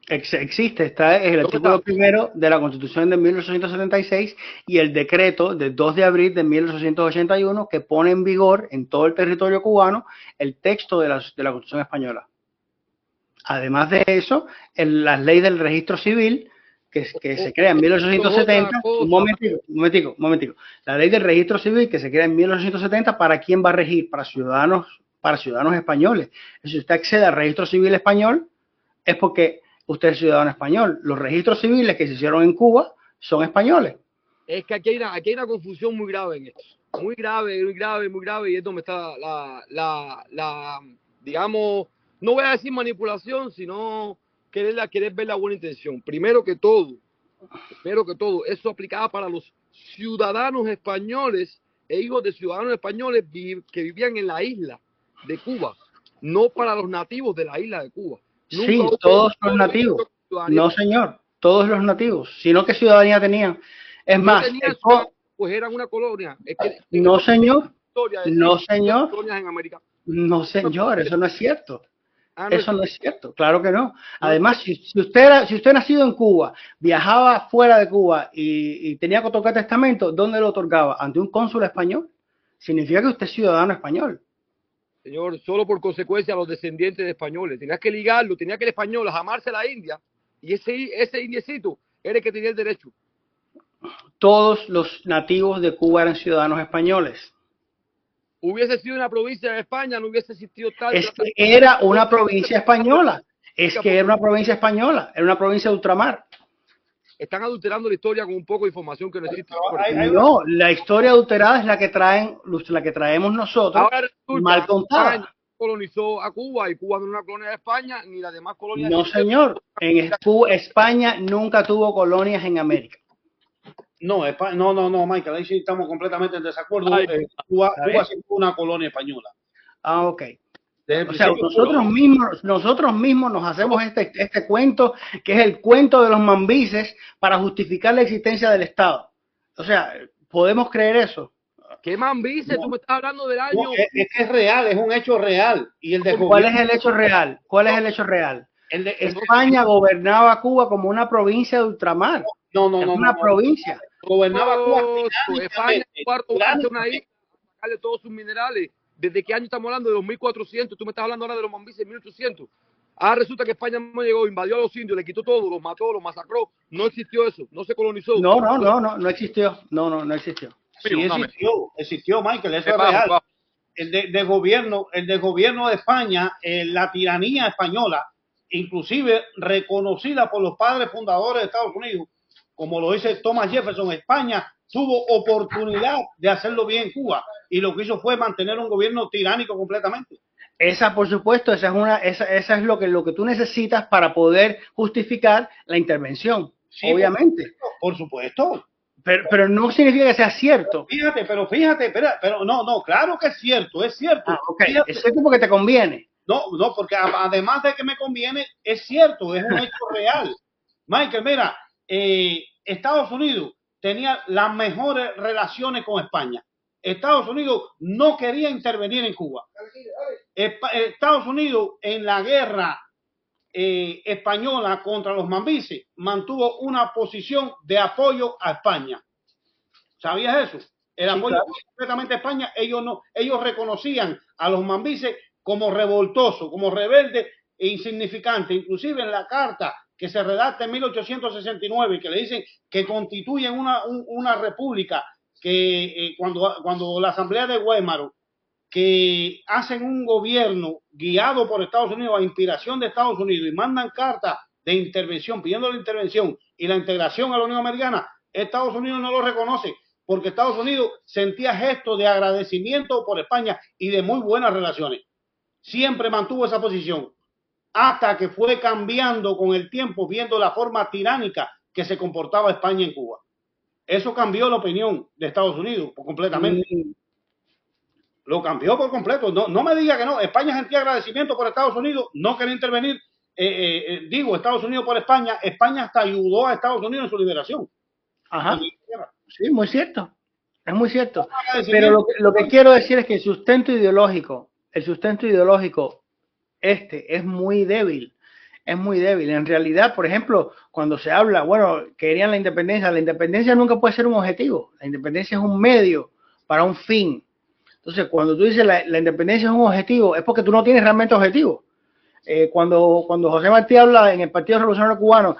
Existe, está en el artículo primero de la Constitución de 1876 y el decreto del 2 de abril de 1881 que pone en vigor en todo el territorio cubano el texto de la Constitución española. Además de eso, las leyes del registro civil que se crea en 1870, un momentico. La ley del registro civil que se crea en 1870, ¿para quién va a regir? Para ciudadanos españoles. Si usted accede al registro civil español, es porque usted es ciudadano español. Los registros civiles que se hicieron en Cuba son españoles. Es que aquí hay una confusión muy grave en esto. Muy grave, y es donde está digamos, no voy a decir manipulación, sino querer ver la buena intención. Primero que todo, eso aplicaba para los ciudadanos españoles e hijos de ciudadanos españoles que vivían en la isla de Cuba, no para los nativos de la isla de Cuba. Sí, todos los nativos. No, señor, todos los nativos. Sino que ciudadanía tenían. Es más, pues eran una colonia. No, señor. No, señor. Colonias en América. No, señor, eso no es cierto. Eso no es cierto, claro que no. Además, si usted nacido en Cuba, viajaba fuera de Cuba y tenía que otorgar testamento, ¿dónde lo otorgaba? ¿Ante un cónsul español? Significa que usted es ciudadano español. Señor, solo por consecuencia a los descendientes de españoles. Tenías que ligarlo, tenía que el español amarse a la India y ese indiecito era el que tenía el derecho. Todos los nativos de Cuba eran ciudadanos españoles. Hubiese sido una provincia de España, no hubiese existido tal. Es que era una provincia española. Era una provincia española, era una provincia de ultramar. Están adulterando la historia con un poco de información que no existe. No, la historia adulterada es la que traemos nosotros, mal contada. España colonizó a Cuba y Cuba no es una colonia de España ni las demás colonias. No, señor. España nunca tuvo colonias en América. No, Michael, ahí sí estamos completamente en desacuerdo. Cuba sí fue una colonia española. Ah, ok. O sea, nosotros mismos nos hacemos este cuento, que es el cuento de los mambises, para justificar la existencia del Estado. O sea, ¿podemos creer eso? ¿Qué mambises? Tú me estás hablando del año. No, es que es real, es un hecho real. Y ¿Cuál es el hecho real? ¿Cuál es el hecho real? España gobernaba Cuba como una provincia de ultramar. No. Una provincia. Gobernaba Cuba. España, cuarto una isla, sacarle todos sus minerales. ¿Desde qué año estamos hablando? De los 1400. Tú me estás hablando ahora de los mambises 1800. Resulta que España no llegó, invadió a los indios, le quitó todo, los mató, los masacró. No existió eso, no se colonizó. No existió. No existió. Sí, existió, Michael, eso es real. El de gobierno de España, la tiranía española, inclusive reconocida por los padres fundadores de Estados Unidos, como lo dice Thomas Jefferson, España tuvo oportunidad de hacerlo bien en Cuba y lo que hizo fue mantener un gobierno tiránico completamente. Por supuesto, esa es lo que tú necesitas para poder justificar la intervención, sí, obviamente. Por supuesto. Pero no significa que sea cierto. Fíjate, pero no, claro que es cierto. Okay. Es cierto porque te conviene. No, porque además de que me conviene, es cierto, es un hecho real. Michael, mira, Estados Unidos tenía las mejores relaciones con España. Estados Unidos no quería intervenir en Cuba. Estados Unidos en la guerra española contra los mambises mantuvo una posición de apoyo a España. ¿Sabías eso? El apoyo completamente a España. Ellos reconocían a los mambises como revoltosos, como rebeldes e insignificantes. Inclusive en la carta que se redacta en 1869, que le dicen que constituyen una república, que cuando la Asamblea de Weimar, que hacen un gobierno guiado por Estados Unidos a inspiración de Estados Unidos y mandan cartas de intervención, pidiendo la intervención y la integración a la Unión Americana, Estados Unidos no lo reconoce, porque Estados Unidos sentía gestos de agradecimiento por España y de muy buenas relaciones. Siempre mantuvo esa posición. hasta que fue cambiando con el tiempo, viendo la forma tiránica que se comportaba España en Cuba. Eso cambió la opinión de Estados Unidos completamente. Lo cambió por completo. No me diga que no. España sentía agradecimiento por Estados Unidos, no quería intervenir. Estados Unidos por España. España hasta ayudó a Estados Unidos en su liberación. Ajá. Sí, muy cierto. Es muy cierto. Pero lo que quiero decir es que el sustento ideológico es muy débil. Es muy débil. En realidad, por ejemplo, cuando se habla, bueno, querían la independencia nunca puede ser un objetivo. La independencia es un medio para un fin. Entonces, cuando tú dices la independencia es un objetivo, es porque tú no tienes realmente objetivo. Cuando José Martí habla en el Partido Revolucionario Cubano,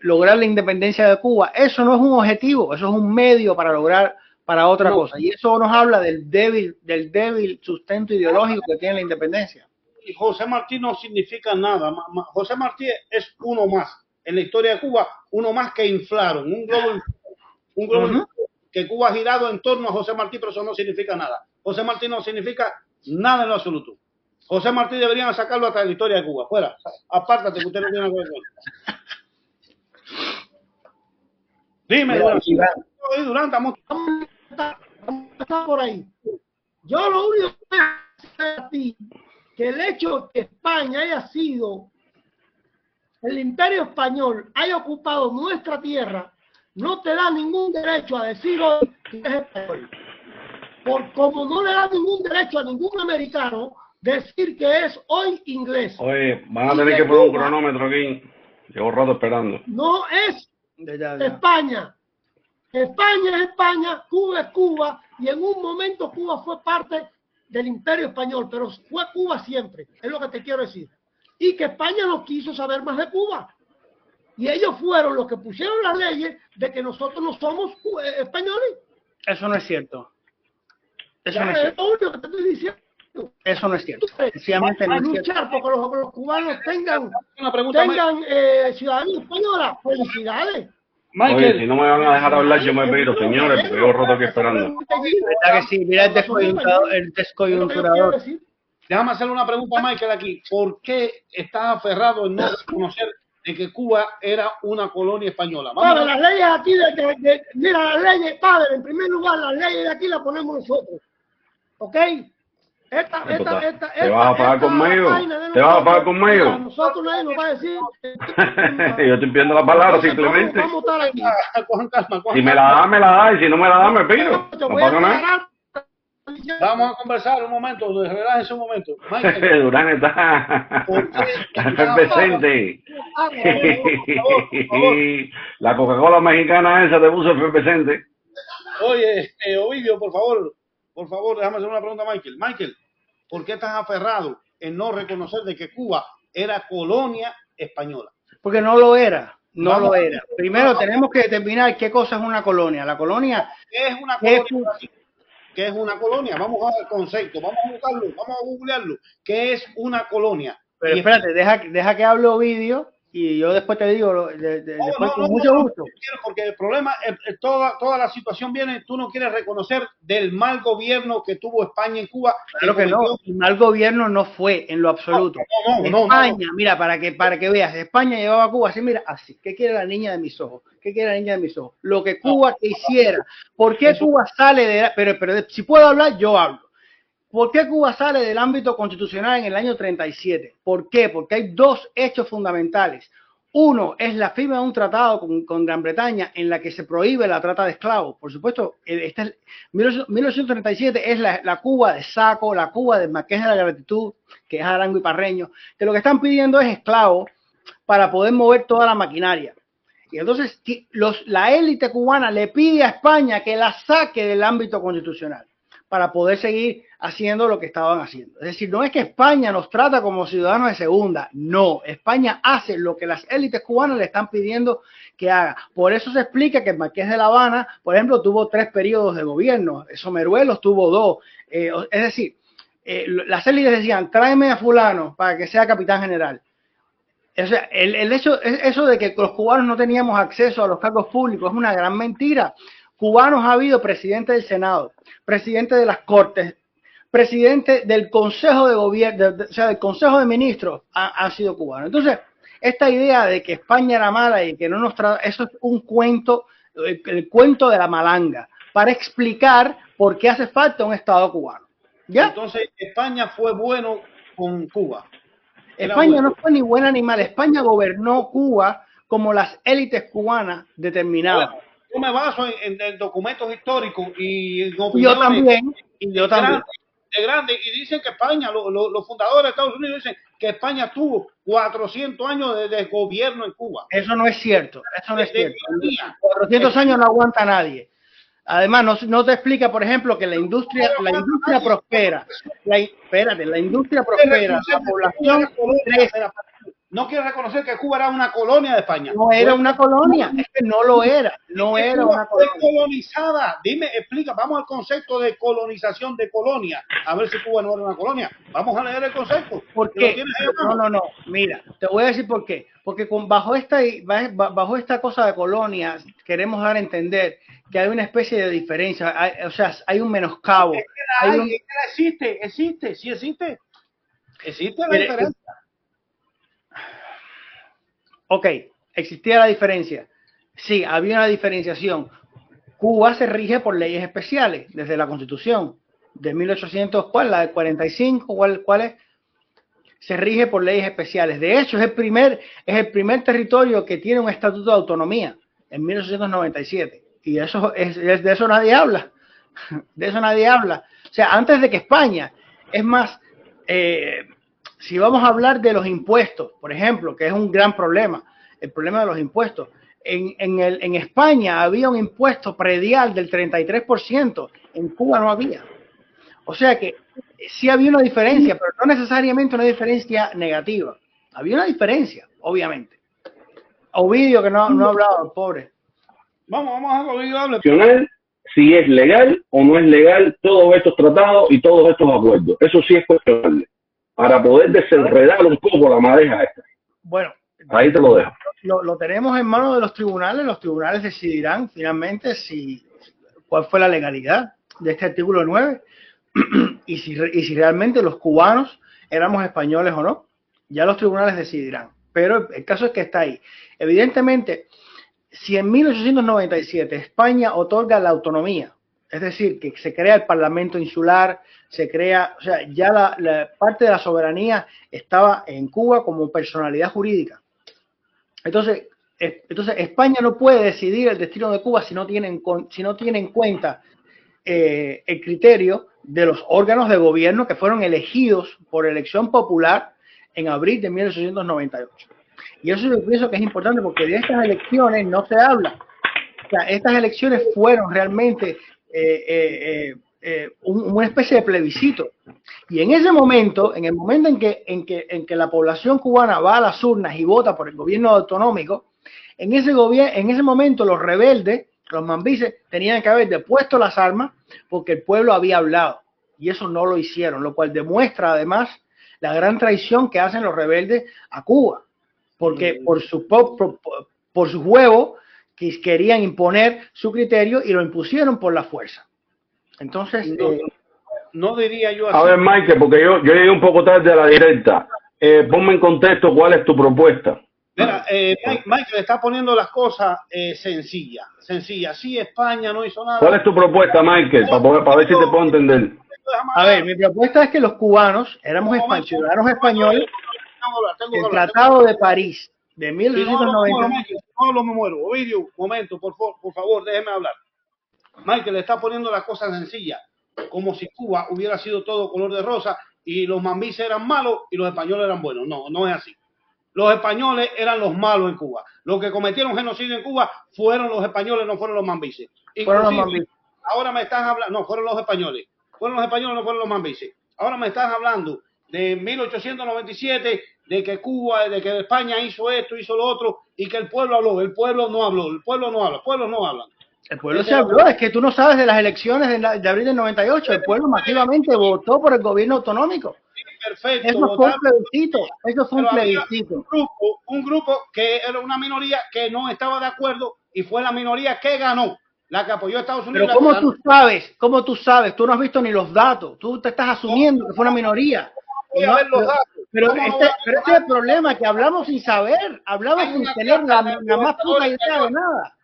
lograr la independencia de Cuba, eso no es un objetivo, eso es un medio para lograr para otra cosa. Y eso nos habla del débil sustento ideológico que tiene la independencia. Y José Martí no significa nada. José Martí es uno más. En la historia de Cuba, uno más que inflaron. Un globo que Cuba ha girado en torno a José Martí, pero eso no significa nada. José Martí no significa nada en lo absoluto. José Martí deberían sacarlo hasta la historia de Cuba. Fuera, apártate que usted no tiene nada que ver. Dime, Durán, estamos por ahí. Yo lo único que decir a ti, que el hecho de que España haya sido, el imperio español haya ocupado nuestra tierra, no te da ningún derecho a decir hoy que es español. Como no le da ningún derecho a ningún americano decir que es hoy inglés. Oye, van a tener que poner un cronómetro aquí. Llevo rato esperando. No es España. España es España, Cuba es Cuba, y en un momento Cuba fue parte del imperio español, pero fue Cuba siempre, es lo que te quiero decir. Y que España no quiso saber más de Cuba. Y ellos fueron los que pusieron las leyes de que nosotros no somos españoles. Eso no es cierto. Eso no es cierto. Es lo único que te estoy diciendo. Eso no es cierto. Sencillamente no es cierto. Luchar porque los cubanos tengan ciudadanía española. Felicidades. Michael. Oye, si no me van a dejar hablar, yo me piro, señores, porque yo roto aquí esperando. ¿Verdad que sí? Mira el descoyunturador. Déjame hacerle una pregunta a Michael aquí. ¿Por qué estás aferrado en no reconocer de que Cuba era una colonia española? Padre, las leyes aquí, mira, las leyes, padre, en primer lugar, las leyes de aquí las ponemos nosotros. ¿Ok? ¿Te vas a pagar conmigo? ¿Te vas a pagar conmigo? Nosotros nadie nos va a decir. Yo estoy pidiendo la palabra simplemente. Vamos a estar aquí. Si me la da, y si no me la da, me piro. No pasa nada. Vamos a conversar un momento, relájense un momento. Michael, Durán está efervescente. La Coca-Cola mexicana esa te puso efervescente. Oye, Ovidio, por favor, déjame hacer una pregunta a Michael. Michael, ¿por qué estás aferrado en no reconocer de que Cuba era colonia española? Porque no lo era. No lo era. Primero tenemos que determinar qué cosa es una colonia. La colonia... ¿Qué es una colonia? ¿Qué es una colonia? Vamos al concepto, vamos a buscarlo, vamos a googlearlo. ¿Qué es una colonia? Pero espérate, deja que hable Ovidio y yo después te digo, después con mucho gusto. Porque el problema, toda la situación viene, tú no quieres reconocer del mal gobierno que tuvo España en Cuba. Claro que no, el mal gobierno no fue en lo absoluto. España, mira, para que veas, España llevaba a Cuba así, mira, así. ¿Qué quiere la niña de mis ojos? ¿Qué quiere la niña de mis ojos? Lo que Cuba quisiera. ¿Por qué Cuba sale de... Pero si puedo hablar, yo hablo. ¿Por qué Cuba sale del ámbito constitucional en el año 37? ¿Por qué? Porque hay dos hechos fundamentales. Uno es la firma de un tratado con Gran Bretaña en la que se prohíbe la trata de esclavos. Por supuesto, 1937 es la Cuba de Saco, la Cuba del Marqués de la Gratitud, que es Arango y Parreño, que lo que están pidiendo es esclavos para poder mover toda la maquinaria. Y entonces la élite cubana le pide a España que la saque del ámbito constitucional para poder seguir haciendo lo que estaban haciendo. Es decir, no es que España nos trata como ciudadanos de segunda, no, España hace lo que las élites cubanas le están pidiendo que haga. Por eso se explica que el Marqués de La Habana, por ejemplo, tuvo 3 periodos de gobierno, Someruelos tuvo 2, es decir, las élites decían, tráeme a fulano para que sea capitán general. O sea, el hecho, eso de que los cubanos no teníamos acceso a los cargos públicos es una gran mentira. Cubanos ha habido presidente del Senado, presidente de las Cortes, presidentes del Consejo de Gobierno, o sea, del Consejo de Ministros han sido cubanos. Entonces, esta idea de que España era mala y que no nos trata, eso es un cuento, el cuento de la malanga, para explicar por qué hace falta un Estado cubano. ¿Ya? Entonces, España fue bueno con Cuba. España no fue ni buena ni mala. España gobernó Cuba como las élites cubanas determinaban. Yo me baso en documentos históricos y en opiniones. Yo también. De grande, y dicen que España, los fundadores de Estados Unidos dicen que España tuvo 400 años de gobierno en Cuba. Eso no es cierto. Eso no es cierto. 400 años no aguanta nadie. Además, no te explica, por ejemplo, que la industria prospera. La industria prospera, la población crece. No quiere reconocer que Cuba era una colonia de España. No era una colonia, es que no lo era. No era una colonia. Fue colonizada. Dime, explica, vamos al concepto de colonización de colonia. A ver si Cuba no era una colonia. Vamos a leer el concepto. ¿Por qué? No. Mira, te voy a decir por qué. Porque bajo esta cosa de colonia, queremos dar a entender que hay una especie de diferencia. Hay un menoscabo. Existe. Existe la diferencia. Ok, existía la diferencia. Sí, había una diferenciación. Cuba se rige por leyes especiales desde la Constitución de 1800, ¿cuál? La de 45, ¿cuál es? Se rige por leyes especiales. De hecho, es el primer territorio que tiene un estatuto de autonomía en 1897. Y de eso nadie habla. De eso nadie habla. O sea, antes de que España, es más, si vamos a hablar de los impuestos, por ejemplo, que es un gran problema, el problema de los impuestos. En España había un impuesto predial del 33%, en Cuba no había. O sea que sí había una diferencia, pero no necesariamente una diferencia negativa. Había una diferencia, obviamente. Ovidio, que no ha hablado, pobre. Vamos a Ovidio, hable. Si es legal o no es legal todos estos tratados y todos estos acuerdos. Eso sí es cuestionable. Para poder desenredar un poco la madeja esta. Bueno, ahí te lo dejo. Lo tenemos en manos de los tribunales decidirán finalmente cuál fue la legalidad de este artículo 9 y si realmente los cubanos éramos españoles o no. Ya los tribunales decidirán, pero el caso es que está ahí. Evidentemente, si en 1897 España otorga la autonomía, es decir, que se crea el Parlamento Insular, se crea, o sea, ya la parte de la soberanía estaba en Cuba como personalidad jurídica. Entonces España no puede decidir el destino de Cuba si no tiene en cuenta el criterio de los órganos de gobierno que fueron elegidos por elección popular en abril de 1898. Y eso yo pienso que es importante porque de estas elecciones no se habla. O sea, estas elecciones fueron realmente una especie de plebiscito. Y en ese momento, en el momento en que la población cubana va a las urnas y vota por el gobierno autonómico, en ese momento los rebeldes, los mambises, tenían que haber depuesto las armas porque el pueblo había hablado. Y eso no lo hicieron, lo cual demuestra además la gran traición que hacen los rebeldes a Cuba. Porque por sus huevos querían imponer su criterio y lo impusieron por la fuerza. Entonces, no diría yo así. A ver, Michael, porque yo llegué un poco tarde a la directa. Ponme en contexto cuál es tu propuesta. Mira, Michael está poniendo las cosas sencillas. Sí, España no hizo nada. ¿Cuál es tu propuesta, Michael? Para ver si te puedo entender. A ver, mi propuesta es que los cubanos éramos ciudadanos españoles. El Tratado de París de 1890. No me muero. Ovidio, momento, por favor, déjeme hablar. Michael está poniendo las cosas sencillas, como si Cuba hubiera sido todo color de rosa y los mambises eran malos y los españoles eran buenos. No es así. Los españoles eran los malos en Cuba. Los que cometieron genocidio en Cuba fueron los españoles, no fueron los mambises. Ahora me estás hablando, no, fueron los españoles. Fueron los españoles, no fueron los mambises. Ahora me estás hablando de 1897, de que Cuba, de que España hizo esto, hizo lo otro, y que el pueblo habló. El pueblo no habló, el pueblo no habla, el pueblo no habla. El pueblo se habló, es que tú no sabes de las elecciones de abril del 98, el pueblo masivamente votó por el gobierno autonómico. Sí, perfecto. Eso fue un plebiscito, eso fue un plebiscito. Un grupo que era una minoría que no estaba de acuerdo y fue la minoría que ganó. la que apoyó a Estados Unidos. Pero ¿cómo tú sabes? ¿Cómo tú sabes? Tú no has visto ni los datos. Tú te estás asumiendo que fue una minoría. Voy a ver los datos. Pero este es el problema, que hablamos sin saber, hablamos sin tener la más puta idea de nada.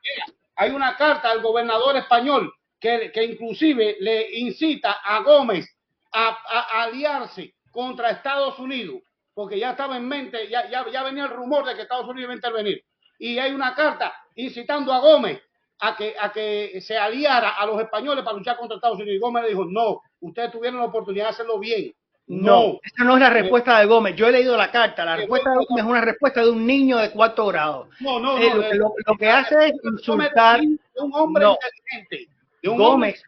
Hay una carta del gobernador español que inclusive le incita a Gómez a aliarse contra Estados Unidos, porque ya estaba en mente, ya venía el rumor de que Estados Unidos iba a intervenir. Y hay una carta incitando a Gómez a que se aliara a los españoles para luchar contra Estados Unidos. Y Gómez le dijo, no, ustedes tuvieron la oportunidad de hacerlo bien. No, esa no es la respuesta de Gómez. Yo he leído la carta. La respuesta de Gómez es una respuesta de un niño de 4º grado. Lo que hace es insultar. Un hombre inteligente. Gómez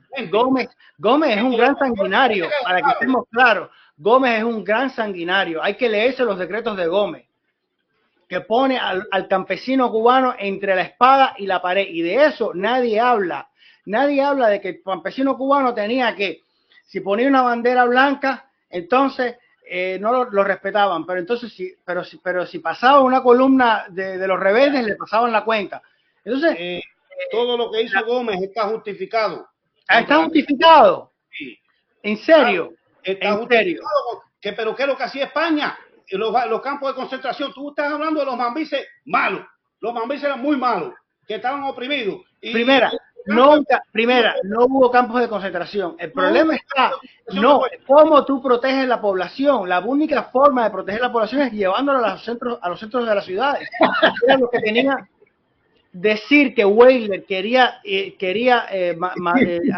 es un gran sanguinario, para que estemos claros. Gómez es un gran sanguinario. Hay que leerse los decretos de Gómez, que pone al campesino cubano entre la espada y la pared. Y de eso nadie habla. Nadie habla de que el campesino cubano tenía que, si ponía una bandera blanca, entonces no lo respetaban, pero entonces pero si pasaba una columna de los rebeldes, le pasaban la cuenta. Entonces todo lo que hizo Gómez está justificado. ¿Está justificado? Sí. ¿En serio? ¿En serio? Pero ¿qué es lo que hacía España? Los campos de concentración. Tú estás hablando de los mambises malos. Los mambises eran muy malos, que estaban oprimidos. Primera, no hubo campos de concentración. El problema está, cómo tú proteges la población. La única forma de proteger la población es llevándola a los centros de las ciudades. Era lo que tenía decir que Weyler quería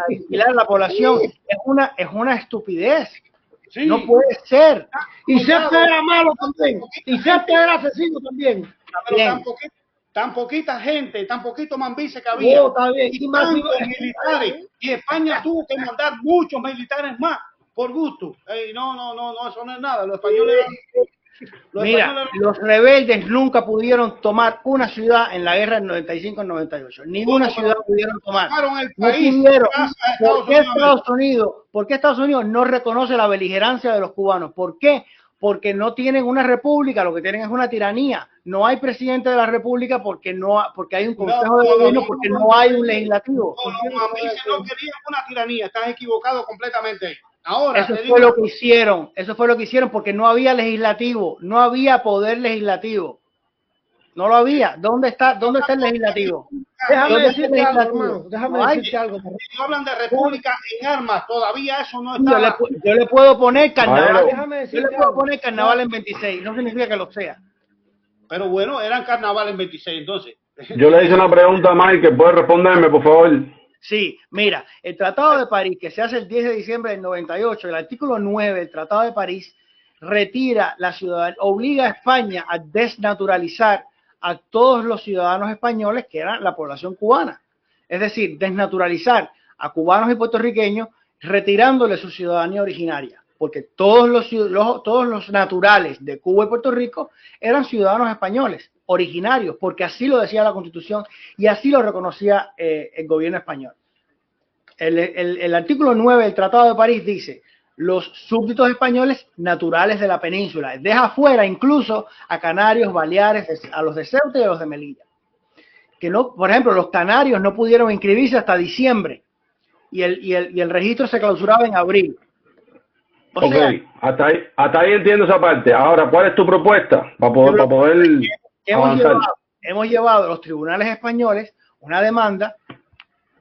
aniquilar la población es una estupidez. Sí. No puede ser. Y Sergio era malo también. Y Sergio era asesino también. Pero tan poquita gente, tan poquito mambises que había. Y más militares. Y España tuvo que mandar muchos militares más por gusto. No, eso no es nada. Los españoles los rebeldes nunca pudieron tomar una ciudad en la guerra del 95-98. Ninguna ciudad pudieron tomar. ¿Por qué Estados Unidos no reconoce la beligerancia de los cubanos? ¿Por qué? Porque no tienen una república, lo que tienen es una tiranía. No hay presidente de la república porque hay un consejo de gobierno, porque no hay un legislativo. Los mambises no querían una tiranía, estás equivocado completamente. Ahora, eso fue lo que hicieron porque no había legislativo, no había poder legislativo. No lo había. ¿Dónde está el legislativo? Déjame decirte algo. Si hablan de república en armas, todavía eso no está. Yo le puedo poner carnaval. Yo le puedo poner carnaval en 26. No significa que lo sea. Pero bueno, eran carnaval en 26, entonces. Yo le hice una pregunta a Mike, ¿puede responderme, por favor? Sí, mira, el Tratado de París, que se hace el 10 de diciembre del 98, el artículo 9 del Tratado de París retira la ciudadanía, obliga a España a desnaturalizar a todos los ciudadanos españoles que eran la población cubana. Es decir, desnaturalizar a cubanos y puertorriqueños retirándole su ciudadanía originaria, porque todos los naturales de Cuba y Puerto Rico eran ciudadanos españoles, originarios, porque así lo decía la Constitución y así lo reconocía el gobierno español. El artículo 9 del Tratado de París dice: los súbditos españoles naturales de la península. Deja fuera incluso a canarios, baleares, a los de Ceuta y a los de Melilla. Que no, por ejemplo, los canarios no pudieron inscribirse hasta diciembre y el registro se clausuraba en abril. O sea, hasta ahí entiendo esa parte. Ahora, ¿cuál es tu propuesta para poder avanzar? Hemos llevado a los tribunales españoles una demanda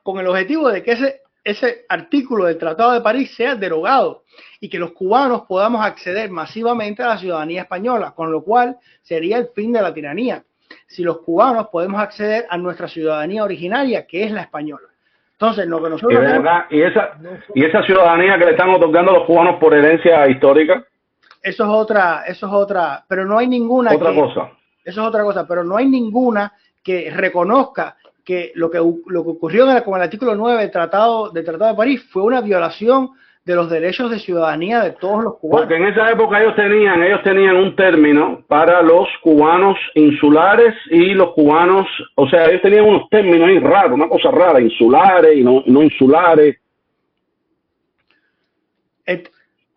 con el objetivo de que ese artículo del Tratado de París sea derogado y que los cubanos podamos acceder masivamente a la ciudadanía española, con lo cual sería el fin de la tiranía. Si los cubanos podemos acceder a nuestra ciudadanía originaria, que es la española. Entonces, lo que nosotros... ¿Y esa ciudadanía que le están otorgando a los cubanos por herencia histórica? Eso es otra, pero no hay ninguna... Eso es otra cosa, pero no hay ninguna que reconozca que lo que ocurrió con el artículo 9 del Tratado de París fue una violación de los derechos de ciudadanía de todos los cubanos. Porque en esa época ellos tenían un término para los cubanos insulares y los cubanos, o sea, ellos tenían unos términos ahí raros, una cosa rara, insulares y no insulares.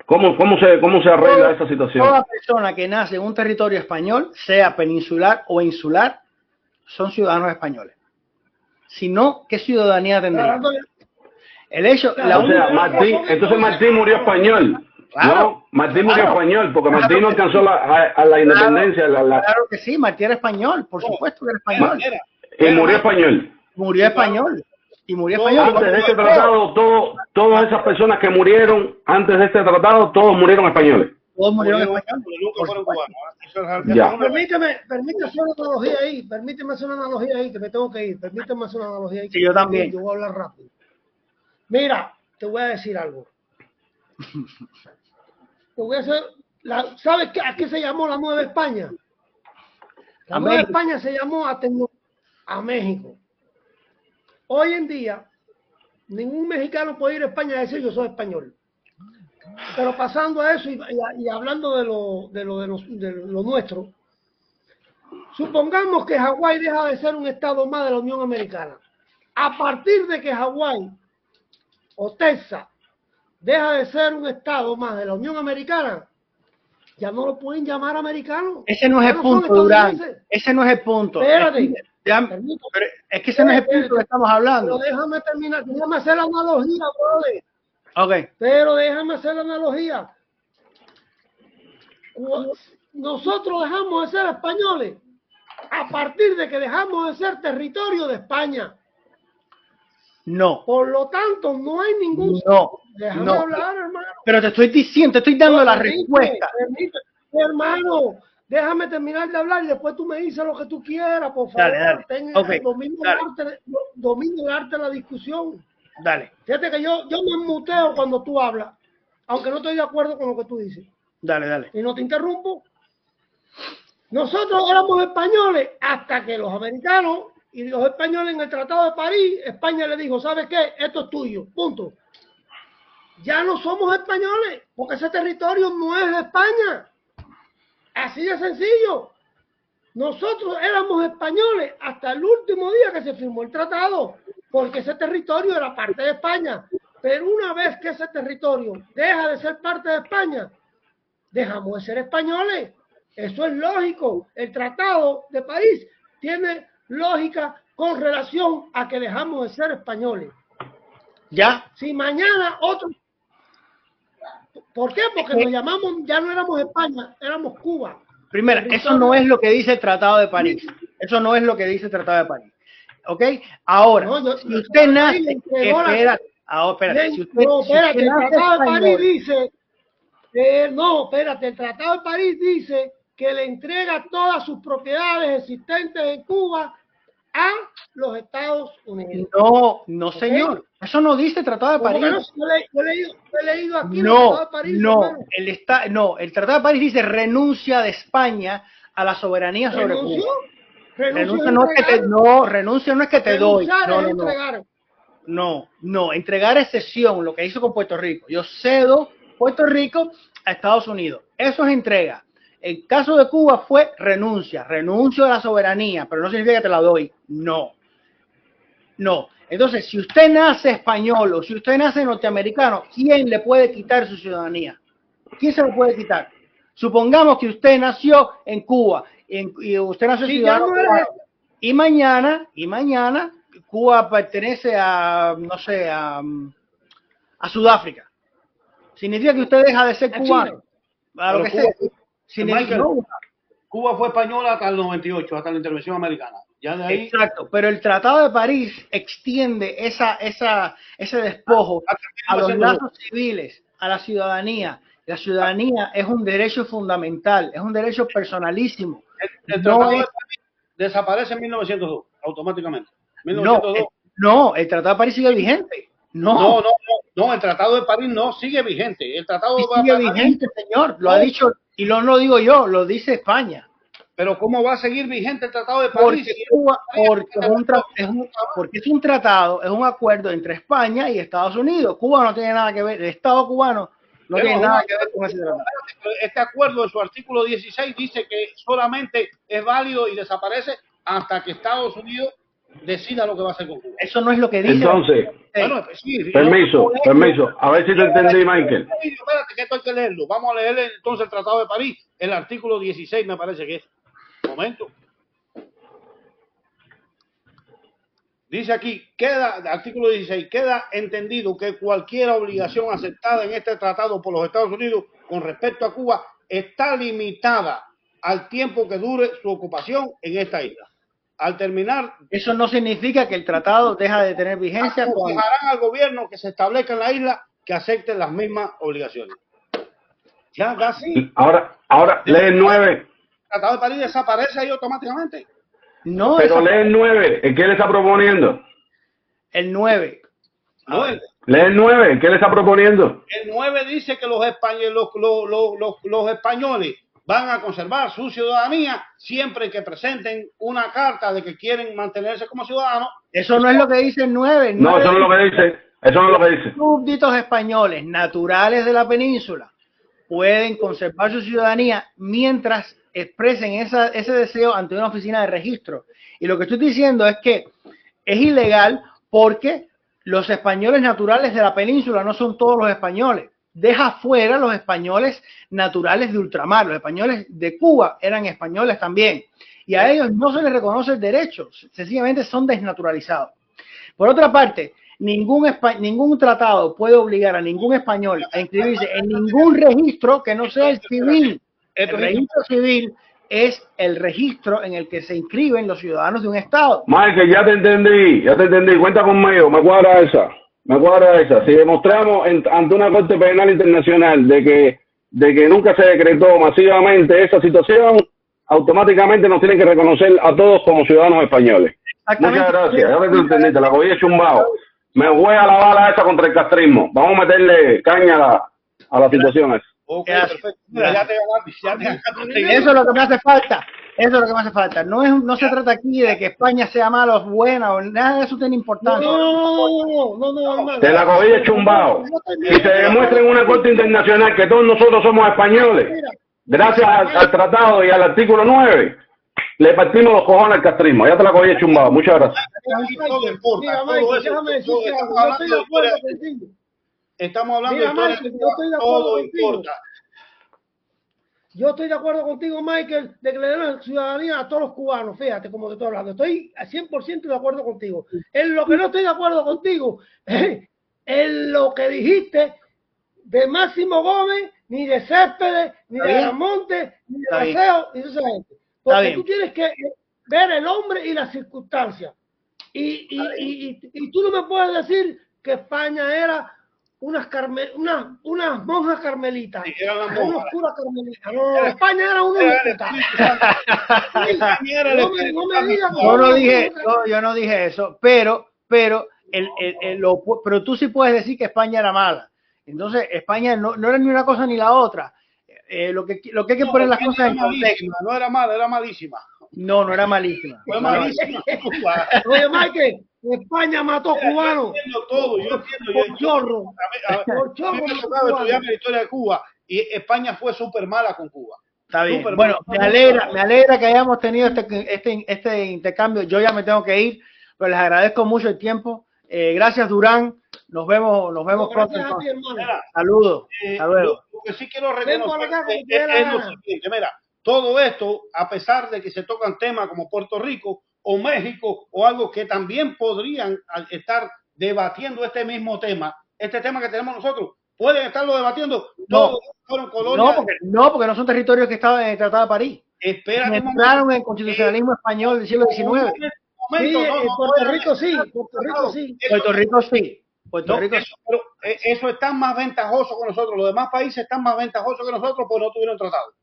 ¿Cómo se arregla esa situación? Toda persona que nace en un territorio español, sea peninsular o insular, son ciudadanos españoles. sino qué ciudadanía tendría. El hecho, o sea, Martín murió español. Claro, no, Martín murió español, porque Martín no alcanzó a la independencia. Claro que sí, Martín era español, por supuesto que era español. Y murió español. Murió español. Y murió español. Antes de este tratado, todas esas personas que murieron antes de este tratado, todos murieron españoles. Todos murieron español. Nunca fueron cubanos. Ya. Permíteme hacer una analogía ahí. Permíteme hacer una analogía ahí, que me tengo que ir. Permíteme hacer una analogía ahí. Sí, yo también. Yo voy a hablar rápido. Mira, te voy a decir algo. Te voy a hacer, ¿sabes a qué se llamó la Nueva España? La Nueva España se llamó a México. Hoy en día, ningún mexicano puede ir a España y decir yo soy español. Pero pasando a eso y hablando de lo nuestro, supongamos que Hawái deja de ser un estado más de la Unión Americana. A partir de que Hawái o Texas deja de ser un estado más de la Unión Americana, ya no lo pueden llamar americano. Ese no es el punto, Durán. Ese no es el punto. Espérate. Pero es que ese no es el punto que estamos hablando. Pero déjame terminar, déjame hacer la analogía, brother. Okay. Pero déjame hacer la analogía. Nosotros dejamos de ser españoles a partir de que dejamos de ser territorio de España. No. Por lo tanto, no hay ningún... No. Déjame hablar, hermano. Pero te estoy diciendo, te estoy dando la respuesta. Hermano, déjame terminar de hablar y después tú me dices lo que tú quieras, por favor. Dale. Okay. Domino el arte de la discusión. Dale. Fíjate que yo me muteo cuando tú hablas, aunque no estoy de acuerdo con lo que tú dices. Dale. Y no te interrumpo. Nosotros éramos españoles hasta que los americanos y los españoles en el Tratado de París, España le dijo, ¿sabes qué? Esto es tuyo, punto. Ya no somos españoles, porque ese territorio no es de España. Así de sencillo. Nosotros éramos españoles hasta el último día que se firmó el tratado, porque ese territorio era parte de España. Pero una vez que ese territorio deja de ser parte de España, dejamos de ser españoles. Eso es lógico. El Tratado de París tiene lógica con relación a que dejamos de ser españoles. Ya. Si mañana otro... ¿Por qué? Porque nos llamamos, ya no éramos España, éramos Cuba. Primero, eso no es lo que dice el Tratado de París. Eso no es lo que dice el Tratado de París. ¿Ok? Ahora, si usted nace... Espérate. Si usted el Tratado de París dice... no, espérate, el Tratado de París dice que le entrega todas sus propiedades existentes en Cuba a los Estados Unidos. No, señor. Eso no dice el Tratado de París. Yo he leído aquí el Tratado de París. El Tratado de París dice renuncia de España a la soberanía sobre Cuba. Renuncia no es que te doy. No, entregar es cesión, lo que hizo con Puerto Rico. Yo cedo Puerto Rico a Estados Unidos. Eso es entrega. El caso de Cuba fue renuncio a la soberanía, pero no significa que te la doy. No. Entonces, si usted nace español o si usted nace norteamericano, ¿quién le puede quitar su ciudadanía? ¿Quién se lo puede quitar? Supongamos que usted nació en Cuba y usted nació ciudadano cubano, y mañana Cuba pertenece a, no sé, a Sudáfrica. Significa que usted deja de ser cubano. A lo que sea. Cuba fue española hasta el 98, hasta la intervención americana. Ya de ahí, exacto, pero el Tratado de París extiende ese despojo a los lazos civiles, a la ciudadanía. La ciudadanía es un derecho fundamental, es un derecho personalísimo. El Tratado de París desaparece en 1902, automáticamente. 1902. No, el Tratado de París sigue vigente. No, el Tratado de París no sigue vigente. El Tratado sigue vigente, señor. Lo ha dicho, y no lo digo yo, lo dice España. Pero ¿cómo va a seguir vigente el Tratado de París? Porque es un tratado, es un acuerdo entre España y Estados Unidos. Cuba no tiene nada que ver, el Estado cubano no tiene nada que ver con ese tratado. Este acuerdo en su artículo 16 dice que solamente es válido y desaparece hasta que Estados Unidos decida lo que va a hacer con Cuba. Eso no es lo que dice. Entonces, permiso, a ver si te entendí, Michael. Espérate, que esto hay que leerlo. Vamos a leer entonces el Tratado de París, el artículo 16 me parece que es. Momento. Dice aquí, artículo 16, queda entendido que cualquier obligación aceptada en este tratado por los Estados Unidos con respecto a Cuba está limitada al tiempo que dure su ocupación en esta isla. Al terminar... Eso no significa que el tratado deja de tener vigencia. Dejarán al gobierno que se establezca en la isla que acepte las mismas obligaciones. Ya, sí. Ahora lee el 9. El Tratado de París desaparece ahí automáticamente. No, pero lee el 9. ¿Qué le está proponiendo? El 9. Lee el 9. ¿Qué le está proponiendo? El 9 dice que los españoles van a conservar su ciudadanía siempre que presenten una carta de que quieren mantenerse como ciudadanos. Eso no es lo que dice el 9. No, eso no es lo que dice. Eso no es lo que dice. Súbditos españoles naturales de la península pueden conservar su ciudadanía mientras expresen ese deseo ante una oficina de registro. Y lo que estoy diciendo es que es ilegal porque los españoles naturales de la península no son todos los españoles. Deja fuera los españoles naturales de ultramar. Los españoles de Cuba eran españoles también. Y a ellos no se les reconoce el derecho. Sencillamente son desnaturalizados. Por otra parte, ningún tratado puede obligar a ningún español a inscribirse en ningún registro que no sea el civil. El registro civil es el registro en el que se inscriben los ciudadanos de un estado. Michael, ya te entendí, cuenta conmigo, me cuadra esa. Si demostramos ante una corte penal internacional de que nunca se decretó masivamente esa situación, automáticamente nos tienen que reconocer a todos como ciudadanos españoles. Muchas gracias, ya te entendí, te la cogí chumbado. Me voy a la bala esa contra el castrismo. Vamos a meterle caña a la situación esa. Okay, perfecto. Mira, eso es lo que me hace falta. No se trata aquí de que España sea mala o buena o nada de eso tiene importancia. No. Te la cogí de chumbado. Si se demuestra en una corte internacional que todos nosotros somos españoles, gracias al tratado y al artículo 9, le partimos los cojones al castrismo. Ya te la cogí de chumbado. Muchas gracias. Estamos hablando de todo importa. Yo estoy de acuerdo contigo, Michael, de que le den la ciudadanía a todos los cubanos. Fíjate cómo te estoy hablando. Estoy a 100% de acuerdo contigo. En lo que no estoy de acuerdo contigo es en lo que dijiste de Máximo Gómez, ni de Céspedes, ni de Aramonte, ni de Maceo, ni de esa gente. Porque tú tienes que ver el hombre y las circunstancias. Y tú no me puedes decir que España era unas monjas carmelitas. Sí, eran las unos curas carmelitas. No, España era una Yo no dije eso, pero tú sí puedes decir que España era mala. Entonces, España no era ni una cosa ni la otra. Lo que hay que poner las cosas en contexto. No era mala, era malísima. No era malísima. Fue malísima. Oye, Michael, España mató cubanos. Yo entiendo. Por chorro. A mí me ha tocado estudiar la historia de Cuba y España fue súper mala con Cuba. Está bien. Bueno, me alegra que hayamos tenido este intercambio. Yo ya me tengo que ir, pero les agradezco mucho el tiempo. Gracias, Durán. Nos vemos pronto. Saludos. Hasta luego. Lo que sí quiero reconocer es lo siguiente. Mira, todo esto, a pesar de que se tocan temas como Puerto Rico o México o algo que también podrían estar debatiendo este mismo tema, este tema que tenemos nosotros, pueden estarlo debatiendo. Todos fueron colonias. Porque no son territorios que estaban en el Tratado de París. Entraron en el constitucionalismo español del siglo XIX. Puerto Rico sí. Pero eso está más ventajoso que nosotros. Los demás países están más ventajosos que nosotros porque no tuvieron tratado.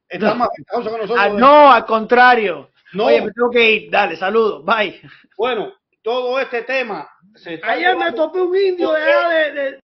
Están más ventajosos que nosotros. No, al contrario. Oye, me tengo que ir. Dale, saludos. Bye. Bueno, todo este tema ayer me topé un indio de